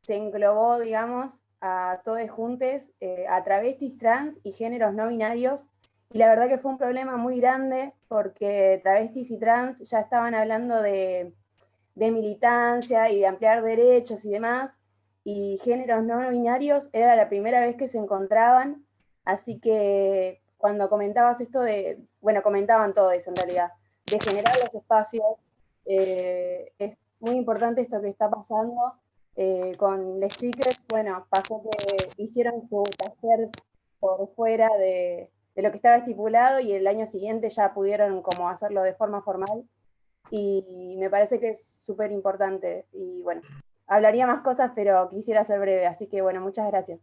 R: se englobó, digamos, a todos juntos, a travestis, trans y géneros no binarios, y la verdad que fue un problema muy grande porque travestis y trans ya estaban hablando de militancia y de ampliar derechos y demás, y géneros no binarios era la primera vez que se encontraban, así que cuando comentabas esto bueno, comentaban todo eso en realidad, de generar los espacios, es muy importante esto que está pasando. Con les chiques, bueno, pasó que hicieron su taller por fuera de lo que estaba estipulado, y el año siguiente ya pudieron como hacerlo de forma formal, y me parece que es súper importante. Y bueno, hablaría más cosas, pero quisiera ser breve, así que bueno, muchas gracias.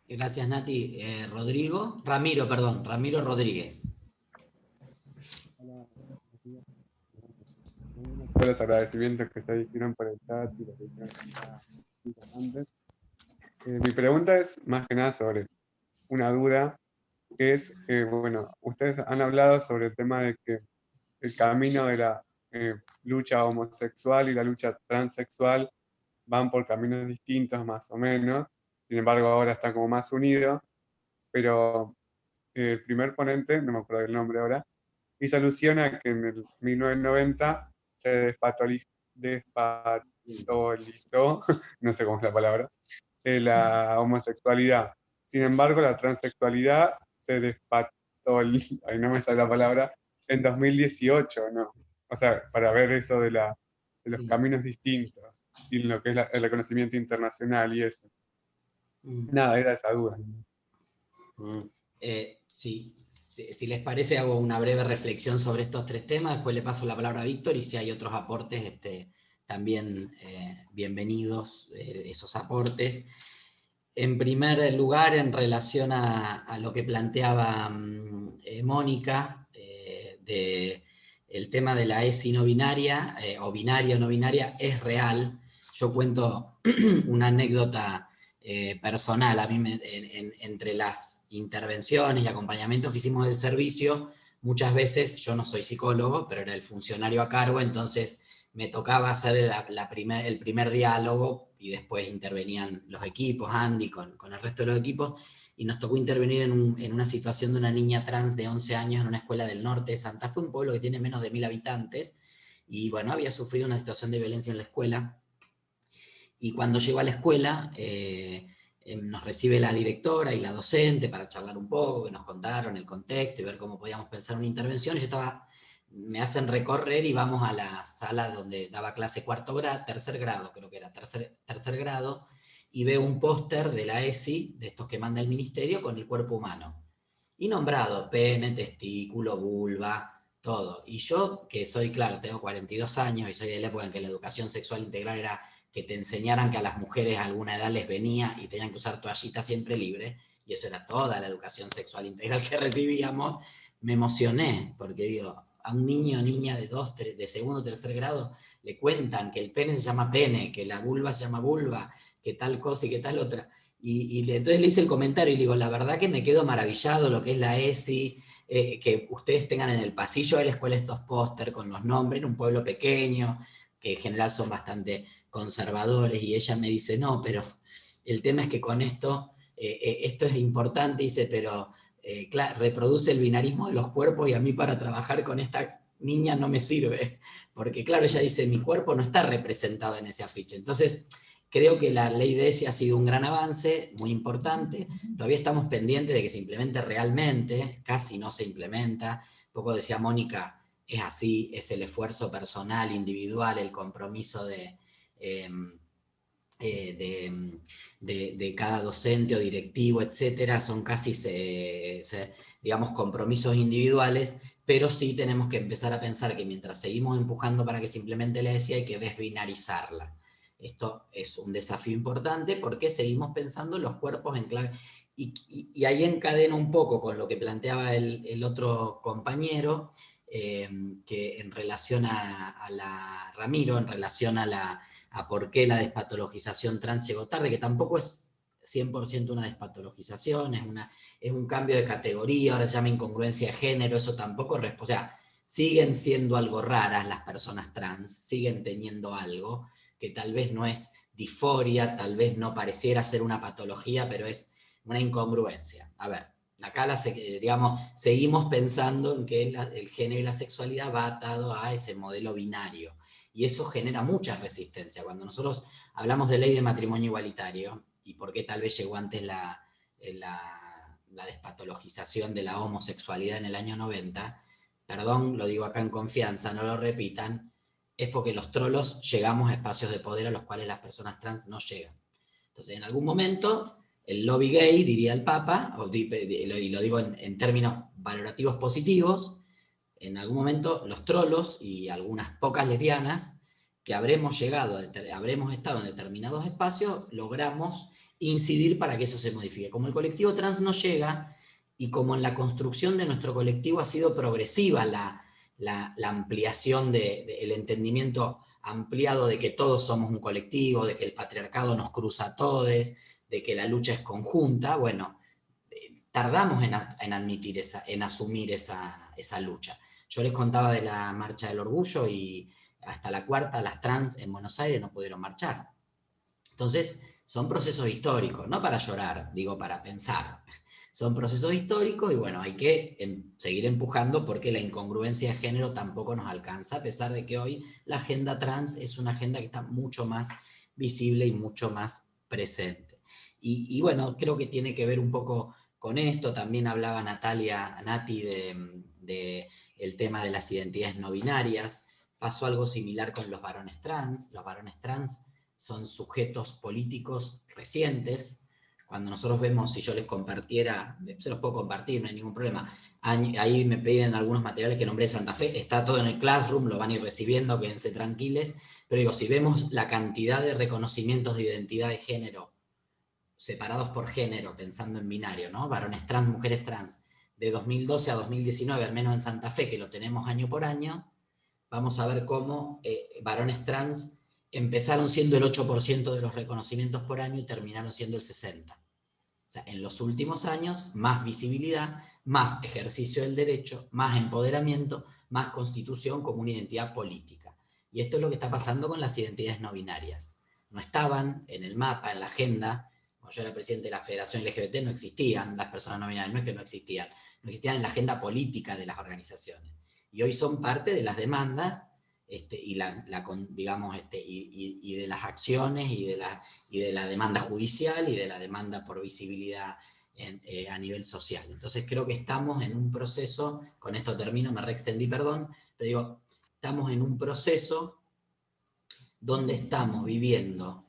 A: Gracias, Nati. Ramiro Rodríguez.
S: Todos los agradecimientos que se hicieron por el chat y lo que hicieron antes. Mi pregunta es más que nada sobre una duda, que es, bueno, ustedes han hablado sobre el tema de que el camino de la lucha homosexual y la lucha transexual van por caminos distintos más o menos, sin embargo ahora están como más unidos, pero el primer ponente, no me acuerdo el nombre ahora, hizo alusión a que en el 1990 se despatolizó, no sé cómo es la palabra, la homosexualidad. Sin embargo, la transexualidad se despatolizó, ahí no me sale la palabra, en 2018, ¿no? O sea, para ver eso de los caminos distintos y lo que es el reconocimiento internacional y eso. Nada, era esa duda.
A: Sí. Si les parece, hago una breve reflexión sobre estos tres temas, después le paso la palabra a Víctor, y si hay otros aportes, también bienvenidos esos aportes. En primer lugar, en relación a lo que planteaba Mónica, el tema de la ESI no binaria, o binaria o no binaria, es real. Yo cuento una anécdota personal. A mí entre las intervenciones y acompañamientos que hicimos del servicio, muchas veces, yo no soy psicólogo, pero era el funcionario a cargo, entonces me tocaba hacer el primer diálogo, y después intervenían los equipos, Andy con el resto de los equipos, y nos tocó intervenir en una situación de una niña trans de 11 años en una escuela del norte de Santa Fe, un pueblo que tiene menos de 1000 habitantes, y bueno, había sufrido una situación de violencia en la escuela. Y cuando llegó a la escuela, nos recibe la directora y la docente para charlar un poco, que nos contaron el contexto y ver cómo podíamos pensar una intervención. Y me hacen recorrer y vamos a la sala donde daba clase tercer grado, creo que era tercer grado, y veo un póster de la ESI, de estos que manda el ministerio, con el cuerpo humano. Y nombrado, pene, testículo, vulva, todo. Y yo, que soy, claro, tengo 42 años y soy de la época en que la educación sexual integral era que te enseñaran que a las mujeres a alguna edad les venía y tenían que usar toallita siempre libre, y eso era toda la educación sexual integral que recibíamos, me emocioné, porque digo, a un niño o niña de segundo o tercer grado le cuentan que el pene se llama pene, que la vulva se llama vulva, que tal cosa y que tal otra. Y entonces le hice el comentario y le digo, la verdad que me quedo maravillado lo que es la ESI, que ustedes tengan en el pasillo de la escuela estos póster con los nombres, en un pueblo pequeño, que en general son bastante conservadores, y ella me dice, no, pero el tema es que con esto, esto es importante, dice, pero claro, reproduce el binarismo de los cuerpos y a mí para trabajar con esta niña no me sirve, porque claro, ella dice, mi cuerpo no está representado en ese afiche. Entonces, creo que la ley de ESI ha sido un gran avance, muy importante. Todavía estamos pendientes de que se implemente realmente, casi no se implementa. Un poco decía Mónica, es así, es el esfuerzo personal, individual, el compromiso de cada docente o directivo, etcétera, son casi, digamos, compromisos individuales, pero sí tenemos que empezar a pensar que mientras seguimos empujando para que se implemente la ESI hay que desbinarizarla. Esto es un desafío importante porque seguimos pensando los cuerpos en clave. Y ahí encadeno un poco con lo que planteaba el otro compañero, que en relación a Ramiro, en relación a por qué la despatologización trans llegó tarde, que tampoco es 100% una despatologización, es un cambio de categoría, ahora se llama incongruencia de género, eso tampoco, o sea, siguen siendo algo raras las personas trans, siguen teniendo algo, que tal vez no es disforia, tal vez no pareciera ser una patología, pero es una incongruencia. A ver, acá digamos, seguimos pensando en que el género y la sexualidad va atado a ese modelo binario, y eso genera mucha resistencia. Cuando nosotros hablamos de ley de matrimonio igualitario, y por qué tal vez llegó antes la despatologización de la homosexualidad en el año 90, perdón, lo digo acá en confianza, no lo repitan, es porque los trolos llegamos a espacios de poder a los cuales las personas trans no llegan. Entonces, en algún momento, el lobby gay, diría el Papa, y lo digo en términos valorativos positivos, en algún momento los trolos y algunas pocas lesbianas que habremos estado en determinados espacios, logramos incidir para que eso se modifique. Como el colectivo trans no llega, y como en la construcción de nuestro colectivo ha sido progresiva la ampliación el entendimiento ampliado de que todos somos un colectivo, de que el patriarcado nos cruza a todos, de que la lucha es conjunta, bueno, tardamos en admitir en asumir esa lucha. Yo les contaba de la Marcha del Orgullo, y hasta la cuarta las trans en Buenos Aires no pudieron marchar. Entonces, son procesos históricos, no para llorar, digo para pensar. Son procesos históricos y bueno, hay que seguir empujando porque la incongruencia de género tampoco nos alcanza, a pesar de que hoy la agenda trans es una agenda que está mucho más visible y mucho más presente. Y bueno, creo que tiene que ver un poco con esto. También hablaba Nati de el tema de las identidades no binarias. Pasó algo similar con los varones trans. Los varones trans son sujetos políticos recientes. Cuando nosotros vemos, si yo les compartiera, se los puedo compartir, no hay ningún problema. Ahí me piden algunos materiales que nombré de Santa Fe, está todo en el Classroom, lo van a ir recibiendo, quédense tranquiles. Pero digo, si vemos la cantidad de reconocimientos de identidad de género, separados por género, pensando en binario, ¿no? Varones trans, mujeres trans, de 2012 a 2019, al menos en Santa Fe, que lo tenemos año por año, vamos a ver cómo varones trans empezaron siendo el 8% de los reconocimientos por año y terminaron siendo el 60%. O sea, en los últimos años, más visibilidad, más ejercicio del derecho, más empoderamiento, más constitución como una identidad política. Y esto es lo que está pasando con las identidades no binarias. No estaban en el mapa, en la agenda. Cuando yo era presidente de la Federación LGBT no existían las personas no binarias, no es que no existían en la agenda política de las organizaciones. Y hoy son parte de las demandas y de las acciones y de la demanda judicial y de la demanda por visibilidad a nivel social. Entonces creo que estamos en un proceso, con esto termino, me reextendí, perdón, pero digo, estamos en un proceso donde estamos viviendo,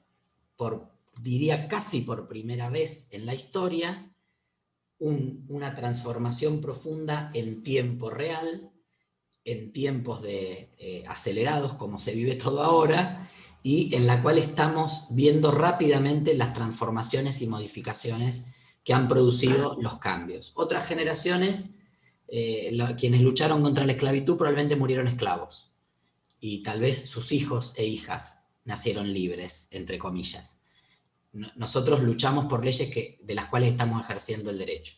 A: diría casi por primera vez en la historia, una transformación profunda en tiempo real, en tiempos acelerados, como se vive todo ahora, y en la cual estamos viendo rápidamente las transformaciones y modificaciones que han producido los cambios. Otras generaciones, quienes lucharon contra la esclavitud, probablemente murieron esclavos, y tal vez sus hijos e hijas nacieron libres, entre comillas. Nosotros luchamos por leyes de las cuales estamos ejerciendo el derecho.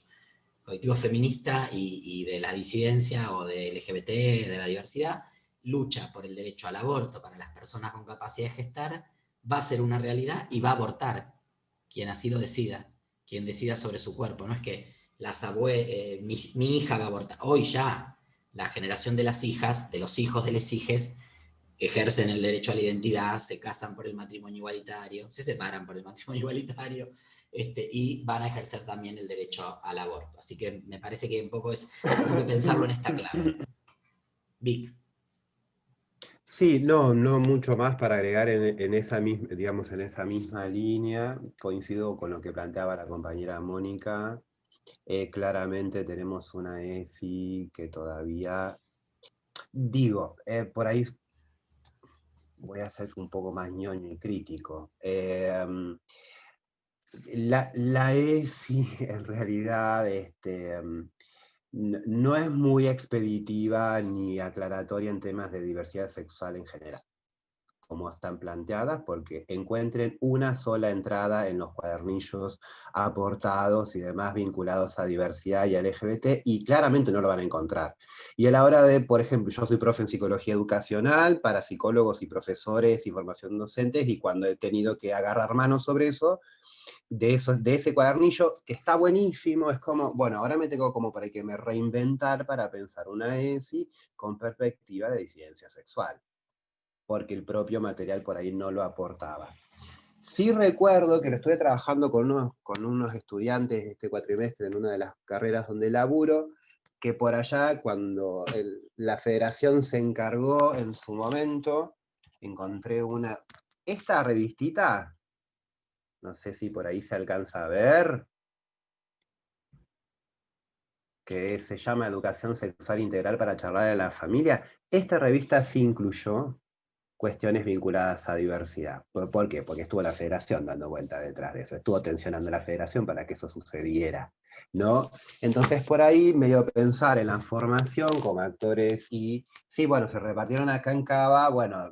A: Colectivo feminista y de la disidencia o de LGBT, de la diversidad, lucha por el derecho al aborto para las personas con capacidad de gestar va a ser una realidad y va a abortar quien así lo decida, quien decida sobre su cuerpo. No es que mi hija va a abortar. Hoy ya la generación de las hijas, de los hijos de las hijes, ejercen el derecho a la identidad, se casan por el matrimonio igualitario, se separan por el matrimonio igualitario, y van a ejercer también el derecho al aborto. Así que me parece que un poco es pensarlo en esta clave. Vic.
B: Sí, no mucho más para agregar en esa misma línea. Coincido con lo que planteaba la compañera Mónica. Claramente tenemos una ESI que todavía, por ahí voy a ser un poco más ñoño y crítico. La ESI en realidad no es muy expeditiva ni aclaratoria en temas de diversidad sexual en general, como están planteadas, porque encuentren una sola entrada en los cuadernillos aportados y demás vinculados a diversidad y LGBT, y claramente no lo van a encontrar. Y a la hora de, por ejemplo, yo soy profe en psicología educacional para psicólogos y profesores y formación docentes, y cuando he tenido que agarrar mano sobre eso, de ese cuadernillo, que está buenísimo, es como, bueno, ahora me tengo como para que me reinventar para pensar una ESI con perspectiva de disidencia sexual, porque el propio material por ahí no lo aportaba. Sí recuerdo que lo estuve trabajando con unos estudiantes este cuatrimestre en una de las carreras donde laburo, que por allá cuando la federación se encargó en su momento, encontré esta revistita, no sé si por ahí se alcanza a ver, que se llama Educación Sexual Integral para charlar de la familia. Esta revista sí incluyó cuestiones vinculadas a diversidad. ¿Por qué? Porque estuvo la federación dando vuelta detrás de eso, estuvo tensionando la federación para que eso sucediera, ¿no? Entonces por ahí medio pensar en la formación como actores y, sí, bueno, se repartieron acá en Cava, bueno,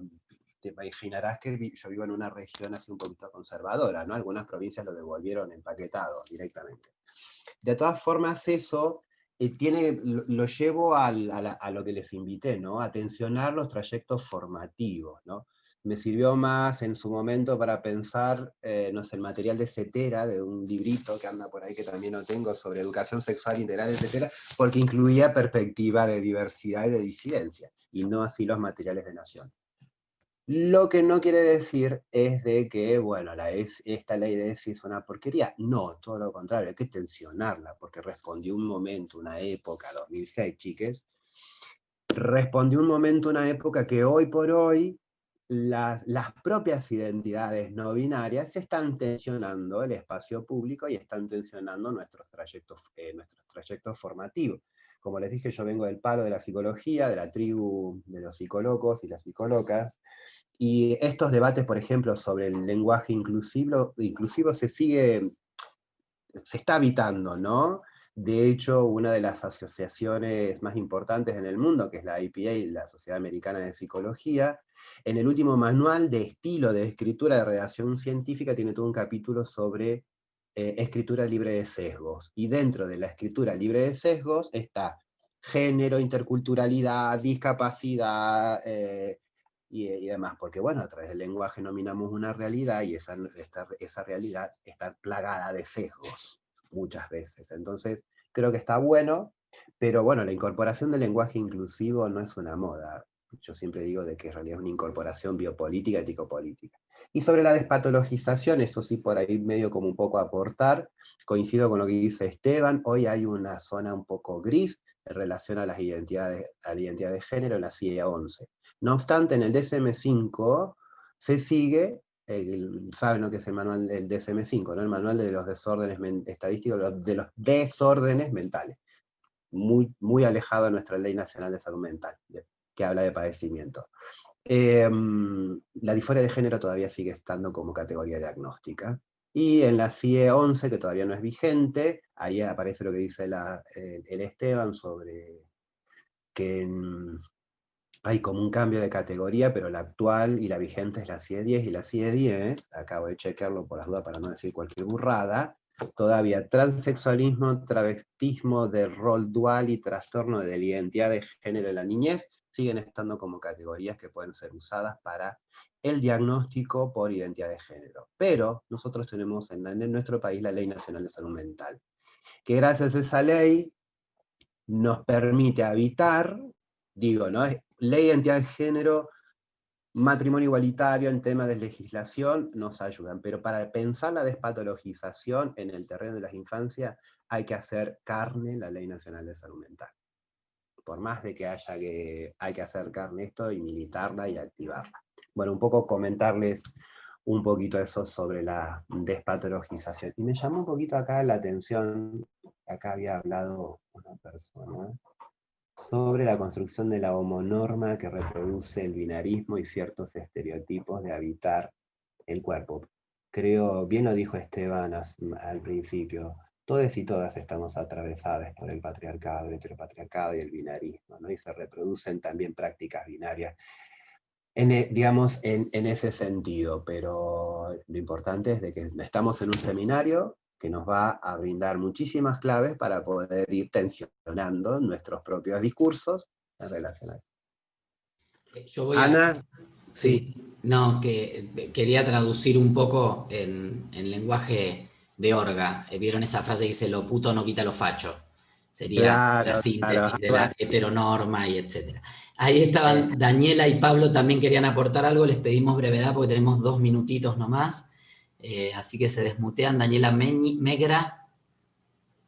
B: te imaginarás que yo vivo en una región así un poquito conservadora, ¿no? Algunas provincias lo devolvieron empaquetado directamente. De todas formas eso lo llevo a lo que les invité, ¿no? A tensionar los trayectos formativos, ¿no? Me sirvió más en su momento para pensar, no sé, el material de Cetera, de un librito que anda por ahí que también lo tengo, sobre educación sexual integral, etcétera, porque incluía perspectiva de diversidad y de disidencia, y no así los materiales de Nación. Lo que no quiere decir es de que, bueno, esta ley de ESI es una porquería. No, todo lo contrario, hay que tensionarla, porque respondió un momento, una época, 2006, chiques, respondió un momento, una época que hoy por hoy las propias identidades no binarias están tensionando el espacio público y están tensionando nuestros trayectos formativos. Como les dije, yo vengo del palo de la psicología, de la tribu de los psicólogos y las psicólogas, y estos debates, por ejemplo, sobre el lenguaje inclusivo se está habitando, ¿no? De hecho, una de las asociaciones más importantes en el mundo, que es la IPA, la Sociedad Americana de Psicología, en el último manual de estilo de escritura de redacción científica tiene todo un capítulo sobre escritura libre de sesgos. Y dentro de la escritura libre de sesgos está género, interculturalidad, discapacidad, y demás, porque bueno, a través del lenguaje nominamos una realidad y esa realidad está plagada de sesgos muchas veces. Entonces, creo que está bueno, pero bueno, la incorporación del lenguaje inclusivo no es una moda. Yo siempre digo de que en realidad es una incorporación biopolítica, ético-política. Y sobre la despatologización, eso sí, por ahí medio como un poco aportar, coincido con lo que dice Esteban, hoy hay una zona un poco gris en relación a la identidad de género en la CIE 11. No obstante, en el DSM-5 se sigue, ¿saben lo que es el manual del DSM-5? ¿no? El manual de los desórdenes estadísticos, de los desórdenes mentales. Muy, muy alejado de nuestra Ley Nacional de Salud Mental, que habla de padecimiento. La disforia de género todavía sigue estando como categoría diagnóstica. Y en la CIE 11, que todavía no es vigente, ahí aparece lo que dice el Esteban sobre que hay como un cambio de categoría, pero la actual y la vigente es la CIE 10, y la CIE 10, acabo de chequearlo por las dudas para no decir cualquier burrada, todavía transexualismo, travestismo de rol dual y trastorno de la identidad de género en la niñez siguen estando como categorías que pueden ser usadas para el diagnóstico por identidad de género. Pero nosotros tenemos en nuestro país la Ley Nacional de Salud Mental, que gracias a esa ley nos permite habitar, ¿no? Ley de identidad de género, matrimonio igualitario en temas de legislación nos ayudan, pero para pensar la despatologización en el terreno de las infancias hay que hacer carne la Ley Nacional de Salud Mental. Por más de que hay que hacer carne esto y militarla y activarla. Bueno, un poco comentarles un poquito eso sobre la despatologización. Y me llamó un poquito acá la atención, acá había hablado una persona, sobre la construcción de la homonorma que reproduce el binarismo y ciertos estereotipos de habitar el cuerpo. Creo, bien lo dijo Esteban al principio, todos y todas estamos atravesadas por el patriarcado, el heteropatriarcado y el binarismo, ¿no? Y se reproducen también prácticas binarias, digamos, en ese sentido, pero lo importante es de que estamos en un seminario que nos va a brindar muchísimas claves para poder ir tensionando nuestros propios discursos en relación a eso. Ana, sí.
A: No, que quería traducir un poco en lenguaje de orga. ¿Vieron esa frase que dice, lo puto no quita lo facho? Sería la síntesis de la heteronorma y etcétera. Ahí estaban Daniela y Pablo, también querían aportar algo, les pedimos brevedad porque tenemos 2 minutitos nomás. Así que se desmutean Daniela Megra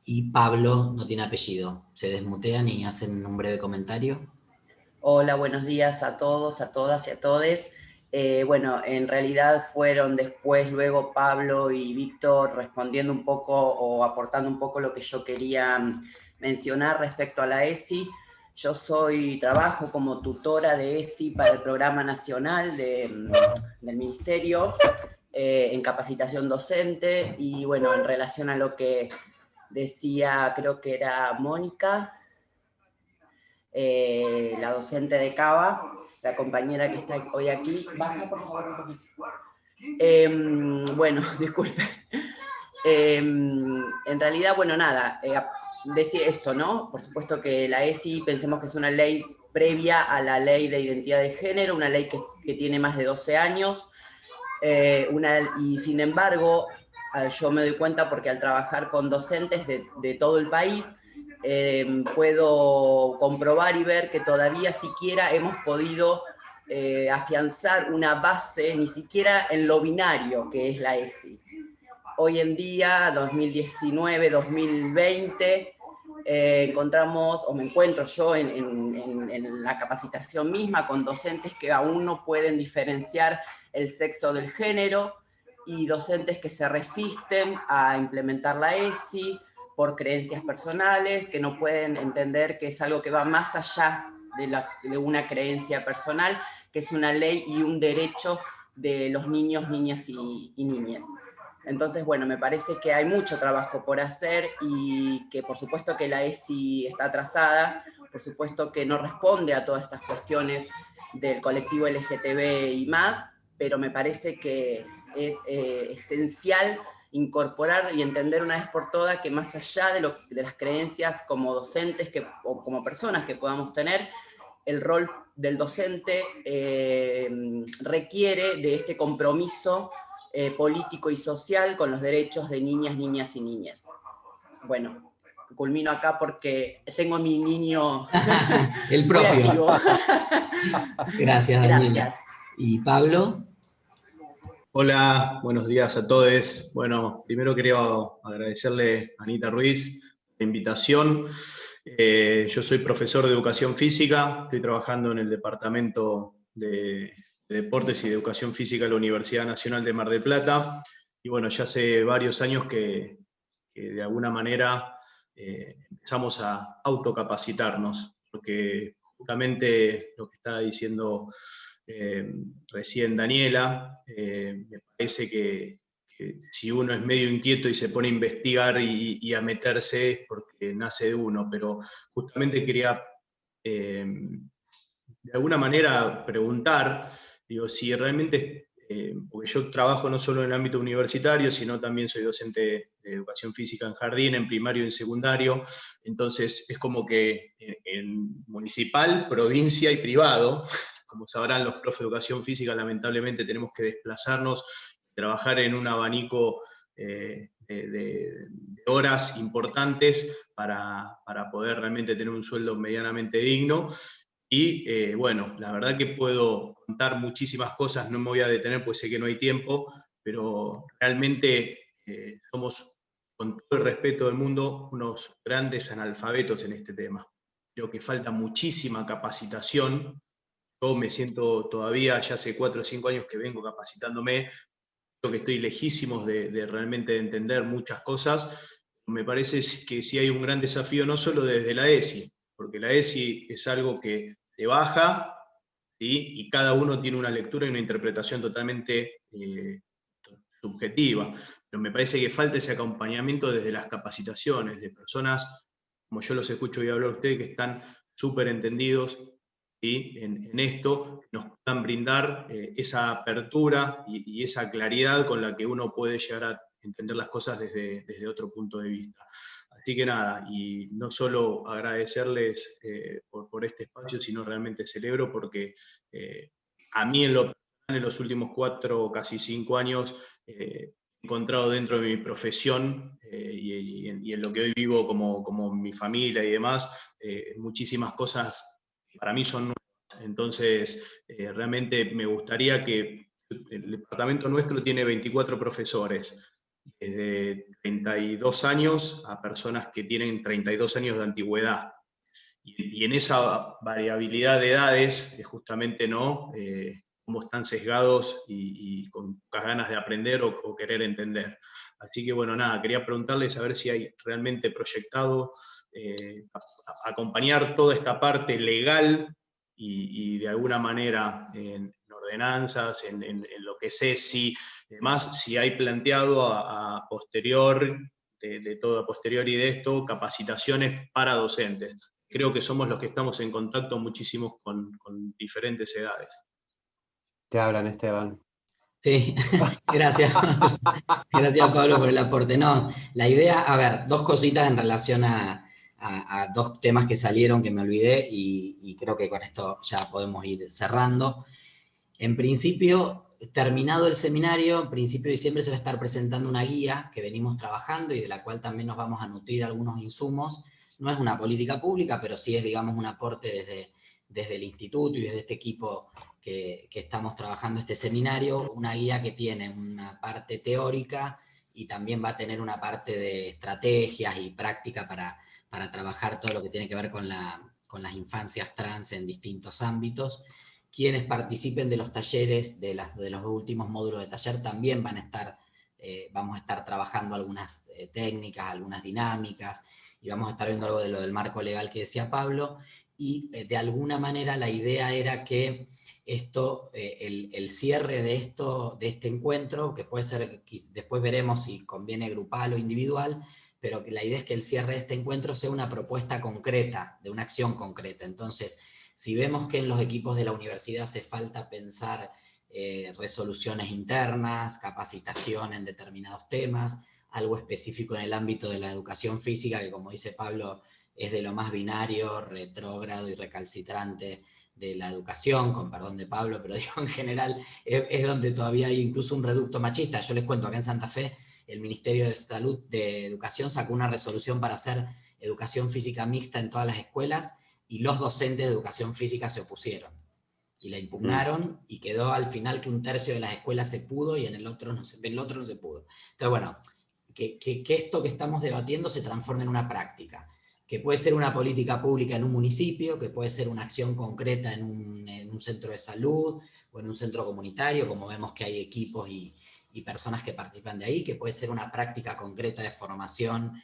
A: y Pablo, no tiene apellido. Se desmutean y hacen un breve comentario.
T: Hola, buenos días a todos, a todas y a todes. Bueno, en realidad fueron después, luego Pablo y Víctor respondiendo un poco o aportando un poco lo que yo quería mencionar respecto a la ESI. Yo trabajo como tutora de ESI para el programa nacional del Ministerio, en capacitación docente, y bueno, en relación a lo que decía, creo que era Mónica, la docente de Cava, la compañera que está hoy aquí. Baja, por favor, un poquito. Bueno, disculpe. En realidad, bueno, nada, decía esto, ¿no? Por supuesto que la ESI, pensemos que es una ley previa a la ley de identidad de género, una ley que tiene más de 12 años, y sin embargo, yo me doy cuenta porque al trabajar con docentes de todo el país, puedo comprobar y ver que todavía siquiera hemos podido afianzar una base, ni siquiera en lo binario que es la ESI. Hoy en día, 2019, 2020, encontramos, o me encuentro yo en la capacitación misma con docentes que aún no pueden diferenciar el sexo del género, y docentes que se resisten a implementar la ESI por creencias personales, que no pueden entender que es algo que va más allá de una creencia personal, que es una ley y un derecho de los niños, niñas y niñas. Entonces, bueno, me parece que hay mucho trabajo por hacer y que por supuesto que la ESI está atrasada, por supuesto que no responde a todas estas cuestiones del colectivo LGTB y más, pero me parece que es esencial incorporar y entender una vez por todas que más allá de las creencias como docentes o como personas que podamos tener, el rol del docente requiere de este compromiso político y social con los derechos de niñas, niñas y niñas. Bueno, culmino acá porque tengo a mi niño
A: el propio. Gracias, Daniela.
T: Gracias.
A: ¿Y Pablo?
U: Hola, buenos días a todos. Bueno, primero quería agradecerle a Anita Ruiz la invitación. Yo soy profesor de educación física, estoy trabajando en el departamento de Deportes y de Educación Física de la Universidad Nacional de Mar del Plata, y bueno, ya hace varios años que de alguna manera empezamos a autocapacitarnos, porque justamente lo que está diciendo recién Daniela, me parece que si uno es medio inquieto y se pone a investigar y a meterse es porque nace de uno, pero justamente quería de alguna manera preguntar, digo, si realmente porque yo trabajo no solo en el ámbito universitario, sino también soy docente de educación física en jardín, en primario y en secundario, entonces es como que en municipal, provincia y privado, como sabrán los profes de educación física, lamentablemente tenemos que desplazarnos, trabajar en un abanico de horas importantes para poder realmente tener un sueldo medianamente digno. Y bueno, la verdad que puedo contar muchísimas cosas, no me voy a detener pues sé que no hay tiempo, pero realmente somos, con todo el respeto del mundo, unos grandes analfabetos en este tema. Creo que falta muchísima capacitación. Yo me siento todavía, ya hace 4 o 5 años que vengo capacitándome, creo que estoy lejísimos de realmente entender muchas cosas. Me parece que sí hay un gran desafío, no solo desde la ESI, porque la ESI es algo que se baja, ¿sí? Y cada uno tiene una lectura y una interpretación totalmente subjetiva, pero me parece que falta ese acompañamiento desde las capacitaciones de personas, como yo los escucho y hablo a ustedes, que están súper entendidos, ¿sí? en esto, nos puedan brindar esa apertura y esa claridad con la que uno puede llegar a entender las cosas desde otro punto de vista. Así que nada, y no solo agradecerles por este espacio, sino realmente celebro porque a mí en los últimos 4, casi 5 años, he encontrado dentro de mi profesión y en lo que hoy vivo como mi familia y demás, muchísimas cosas que para mí son nuevas. Entonces, realmente me gustaría que el departamento nuestro tiene 24 profesores, desde 32 años a personas que tienen 32 años de antigüedad. Y en esa variabilidad de edades, justamente no, cómo están sesgados y con pocas ganas de aprender o querer entender. Así que bueno, nada, quería preguntarles a ver si hay realmente proyectado acompañar toda esta parte legal y de alguna manera en ordenanzas, en lo que sé, si además si hay planteado a posterior, de todo a posteriori de esto, capacitaciones para docentes. Creo que somos los que estamos en contacto muchísimos con diferentes edades.
B: Te hablan, Esteban.
A: Sí, gracias. Gracias, Pablo, por el aporte. No, la idea, a ver, 2 cositas en relación a 2 temas que salieron que me olvidé y creo que con esto ya podemos ir cerrando. En principio, terminado el seminario, en principio de diciembre se va a estar presentando una guía que venimos trabajando y de la cual también nos vamos a nutrir algunos insumos. No es una política pública, pero sí es, digamos, un aporte desde el instituto y desde este equipo que estamos trabajando este seminario, una guía que tiene una parte teórica y también va a tener una parte de estrategias y práctica para trabajar todo lo que tiene que ver con las infancias trans en distintos ámbitos. Quienes participen de los talleres, de los últimos módulos de taller, también van a estar, vamos a estar trabajando algunas técnicas, algunas dinámicas, y vamos a estar viendo algo de lo del marco legal que decía Pablo, y de alguna manera la idea era que esto, el cierre de este encuentro, que puede ser, después veremos si conviene grupal o individual, pero que la idea es que el cierre de este encuentro sea una propuesta concreta, de una acción concreta. Entonces, si vemos que en los equipos de la universidad hace falta pensar resoluciones internas, capacitación en determinados temas, algo específico en el ámbito de la educación física, que como dice Pablo, es de lo más binario, retrógrado y recalcitrante de la educación, con perdón de Pablo, pero digo en general, es donde todavía hay incluso un reducto machista. Yo les cuento, acá en Santa Fe, el Ministerio de Salud de Educación sacó una resolución para hacer educación física mixta en todas las escuelas, y los docentes de educación física se opusieron. Y la impugnaron, y quedó al final que 1/3 de las escuelas se pudo, y en el otro no se pudo. Entonces, bueno, que esto que estamos debatiendo se transforme en una práctica, que puede ser una política pública en un municipio, que puede ser una acción concreta en un centro de salud, o en un centro comunitario, como vemos que hay equipos y personas que participan de ahí, que puede ser una práctica concreta de formación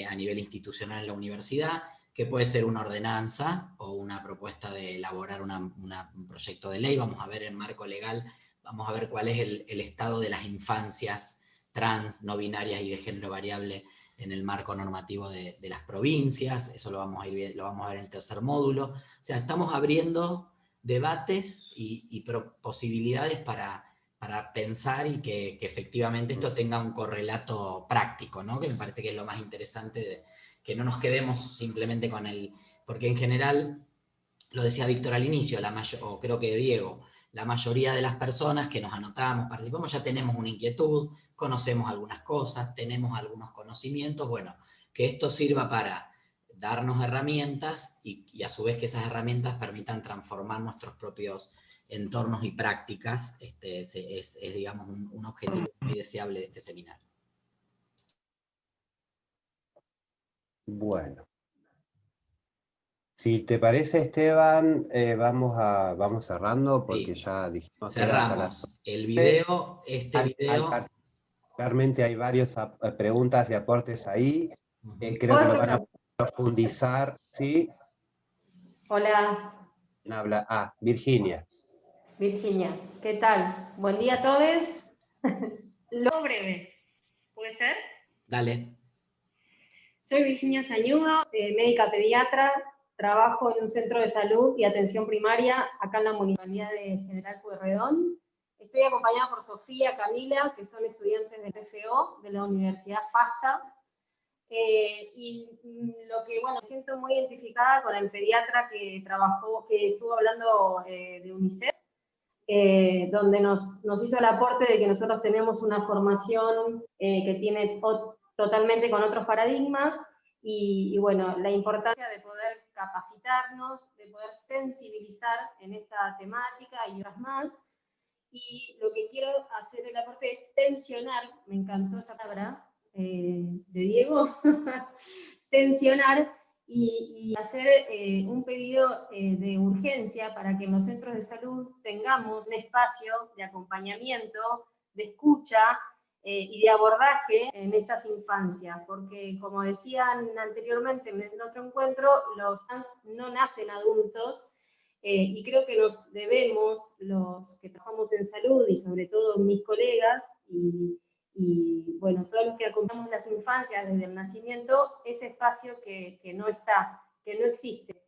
A: a nivel institucional en la universidad, que puede ser una ordenanza o una propuesta de elaborar un proyecto de ley. Vamos a ver en marco legal, vamos a ver cuál es el estado de las infancias trans, no binarias y de género variable en el marco normativo de las provincias. Eso lo vamos a ver en el 3er módulo. O sea, estamos abriendo debates y posibilidades para pensar y que efectivamente esto tenga un correlato práctico, ¿no? Que me parece que es lo más interesante, que no nos quedemos simplemente con el... Porque en general, lo decía Víctor al inicio, o creo que Diego, la mayoría de las personas que nos anotamos, participamos, ya tenemos una inquietud, conocemos algunas cosas, tenemos algunos conocimientos, bueno, que esto sirva para darnos herramientas y a su vez que esas herramientas permitan transformar nuestros propios entornos y prácticas, es digamos, un objetivo muy deseable de este seminario.
B: Bueno. Si te parece, Esteban, vamos cerrando porque ya dijimos...
A: Cerramos el video, video...
B: Particularmente hay varias preguntas y aportes ahí. Creo que lo van a profundizar, ¿sí?
I: Hola.
B: ¿Quién habla? Virginia.
I: Virginia, ¿qué tal? Buen día a todos. Lo breve, ¿puede ser?
A: Dale.
I: Soy Virginia Sañudo, médica pediatra, trabajo en un centro de salud y atención primaria acá en la Municipalidad de General Pueyrredón. Estoy acompañada por Sofía, Camila, que son estudiantes del FO de la Universidad FASTA. Y lo que, bueno, me siento muy identificada con el pediatra que estuvo hablando de UNICEF, donde nos hizo el aporte de que nosotros tenemos una formación que tiene totalmente con otros paradigmas, y bueno, la importancia de poder capacitarnos, de poder sensibilizar en esta temática y otras más. Y lo que quiero hacer el aporte es tensionar, me encantó esa palabra de Diego, tensionar y hacer un pedido de urgencia para que en los centros de salud tengamos un espacio de acompañamiento, de escucha y de abordaje en estas infancias, porque como decían anteriormente en otro encuentro, los trans no nacen adultos, y creo que nos debemos, los que trabajamos en salud y sobre todo mis colegas y bueno, todos los que acompañamos las infancias desde el nacimiento, ese espacio que no está, que no existe,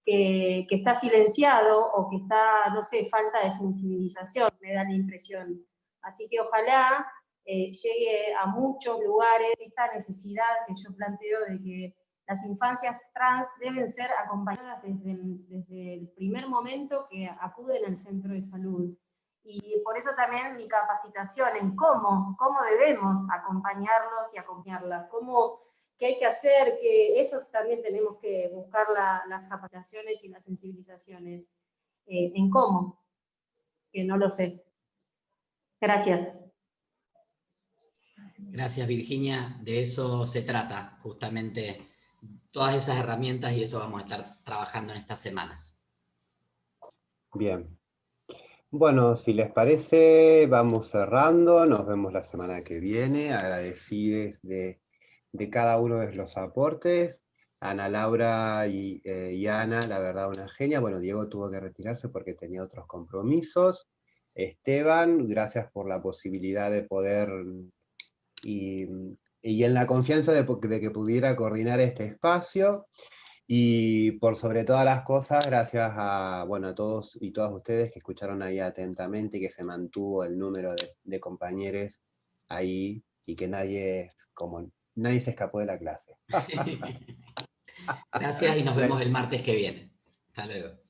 I: que está silenciado o que está, no sé, falta de sensibilización, me da la impresión. Así que ojalá llegue a muchos lugares esta necesidad que yo planteo de que las infancias trans deben ser acompañadas desde el primer momento que acuden al centro de salud. Y por eso también mi capacitación en cómo debemos acompañarlos y acompañarlas, qué hay que hacer, que eso también tenemos que buscar las capacitaciones y las sensibilizaciones. En cómo, que no lo sé. Gracias.
A: Gracias, Virginia. De eso se trata, justamente, todas esas herramientas, y eso vamos a estar trabajando en estas semanas.
B: Bien. Bueno, si les parece, vamos cerrando. Nos vemos la semana que viene. Agradecidos de cada uno de los aportes. Ana Laura y Ana, la verdad, una genia. Bueno, Diego tuvo que retirarse porque tenía otros compromisos. Esteban, gracias por la posibilidad de poder... Y en la confianza de que pudiera coordinar este espacio, y por sobre todas las cosas, gracias a todos y todas ustedes que escucharon ahí atentamente y que se mantuvo el número de compañeros ahí, y que nadie se escapó de la clase.
A: Gracias y nos vemos el martes que viene. Hasta luego.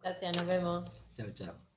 O: Gracias, nos vemos.
A: Chao, chao.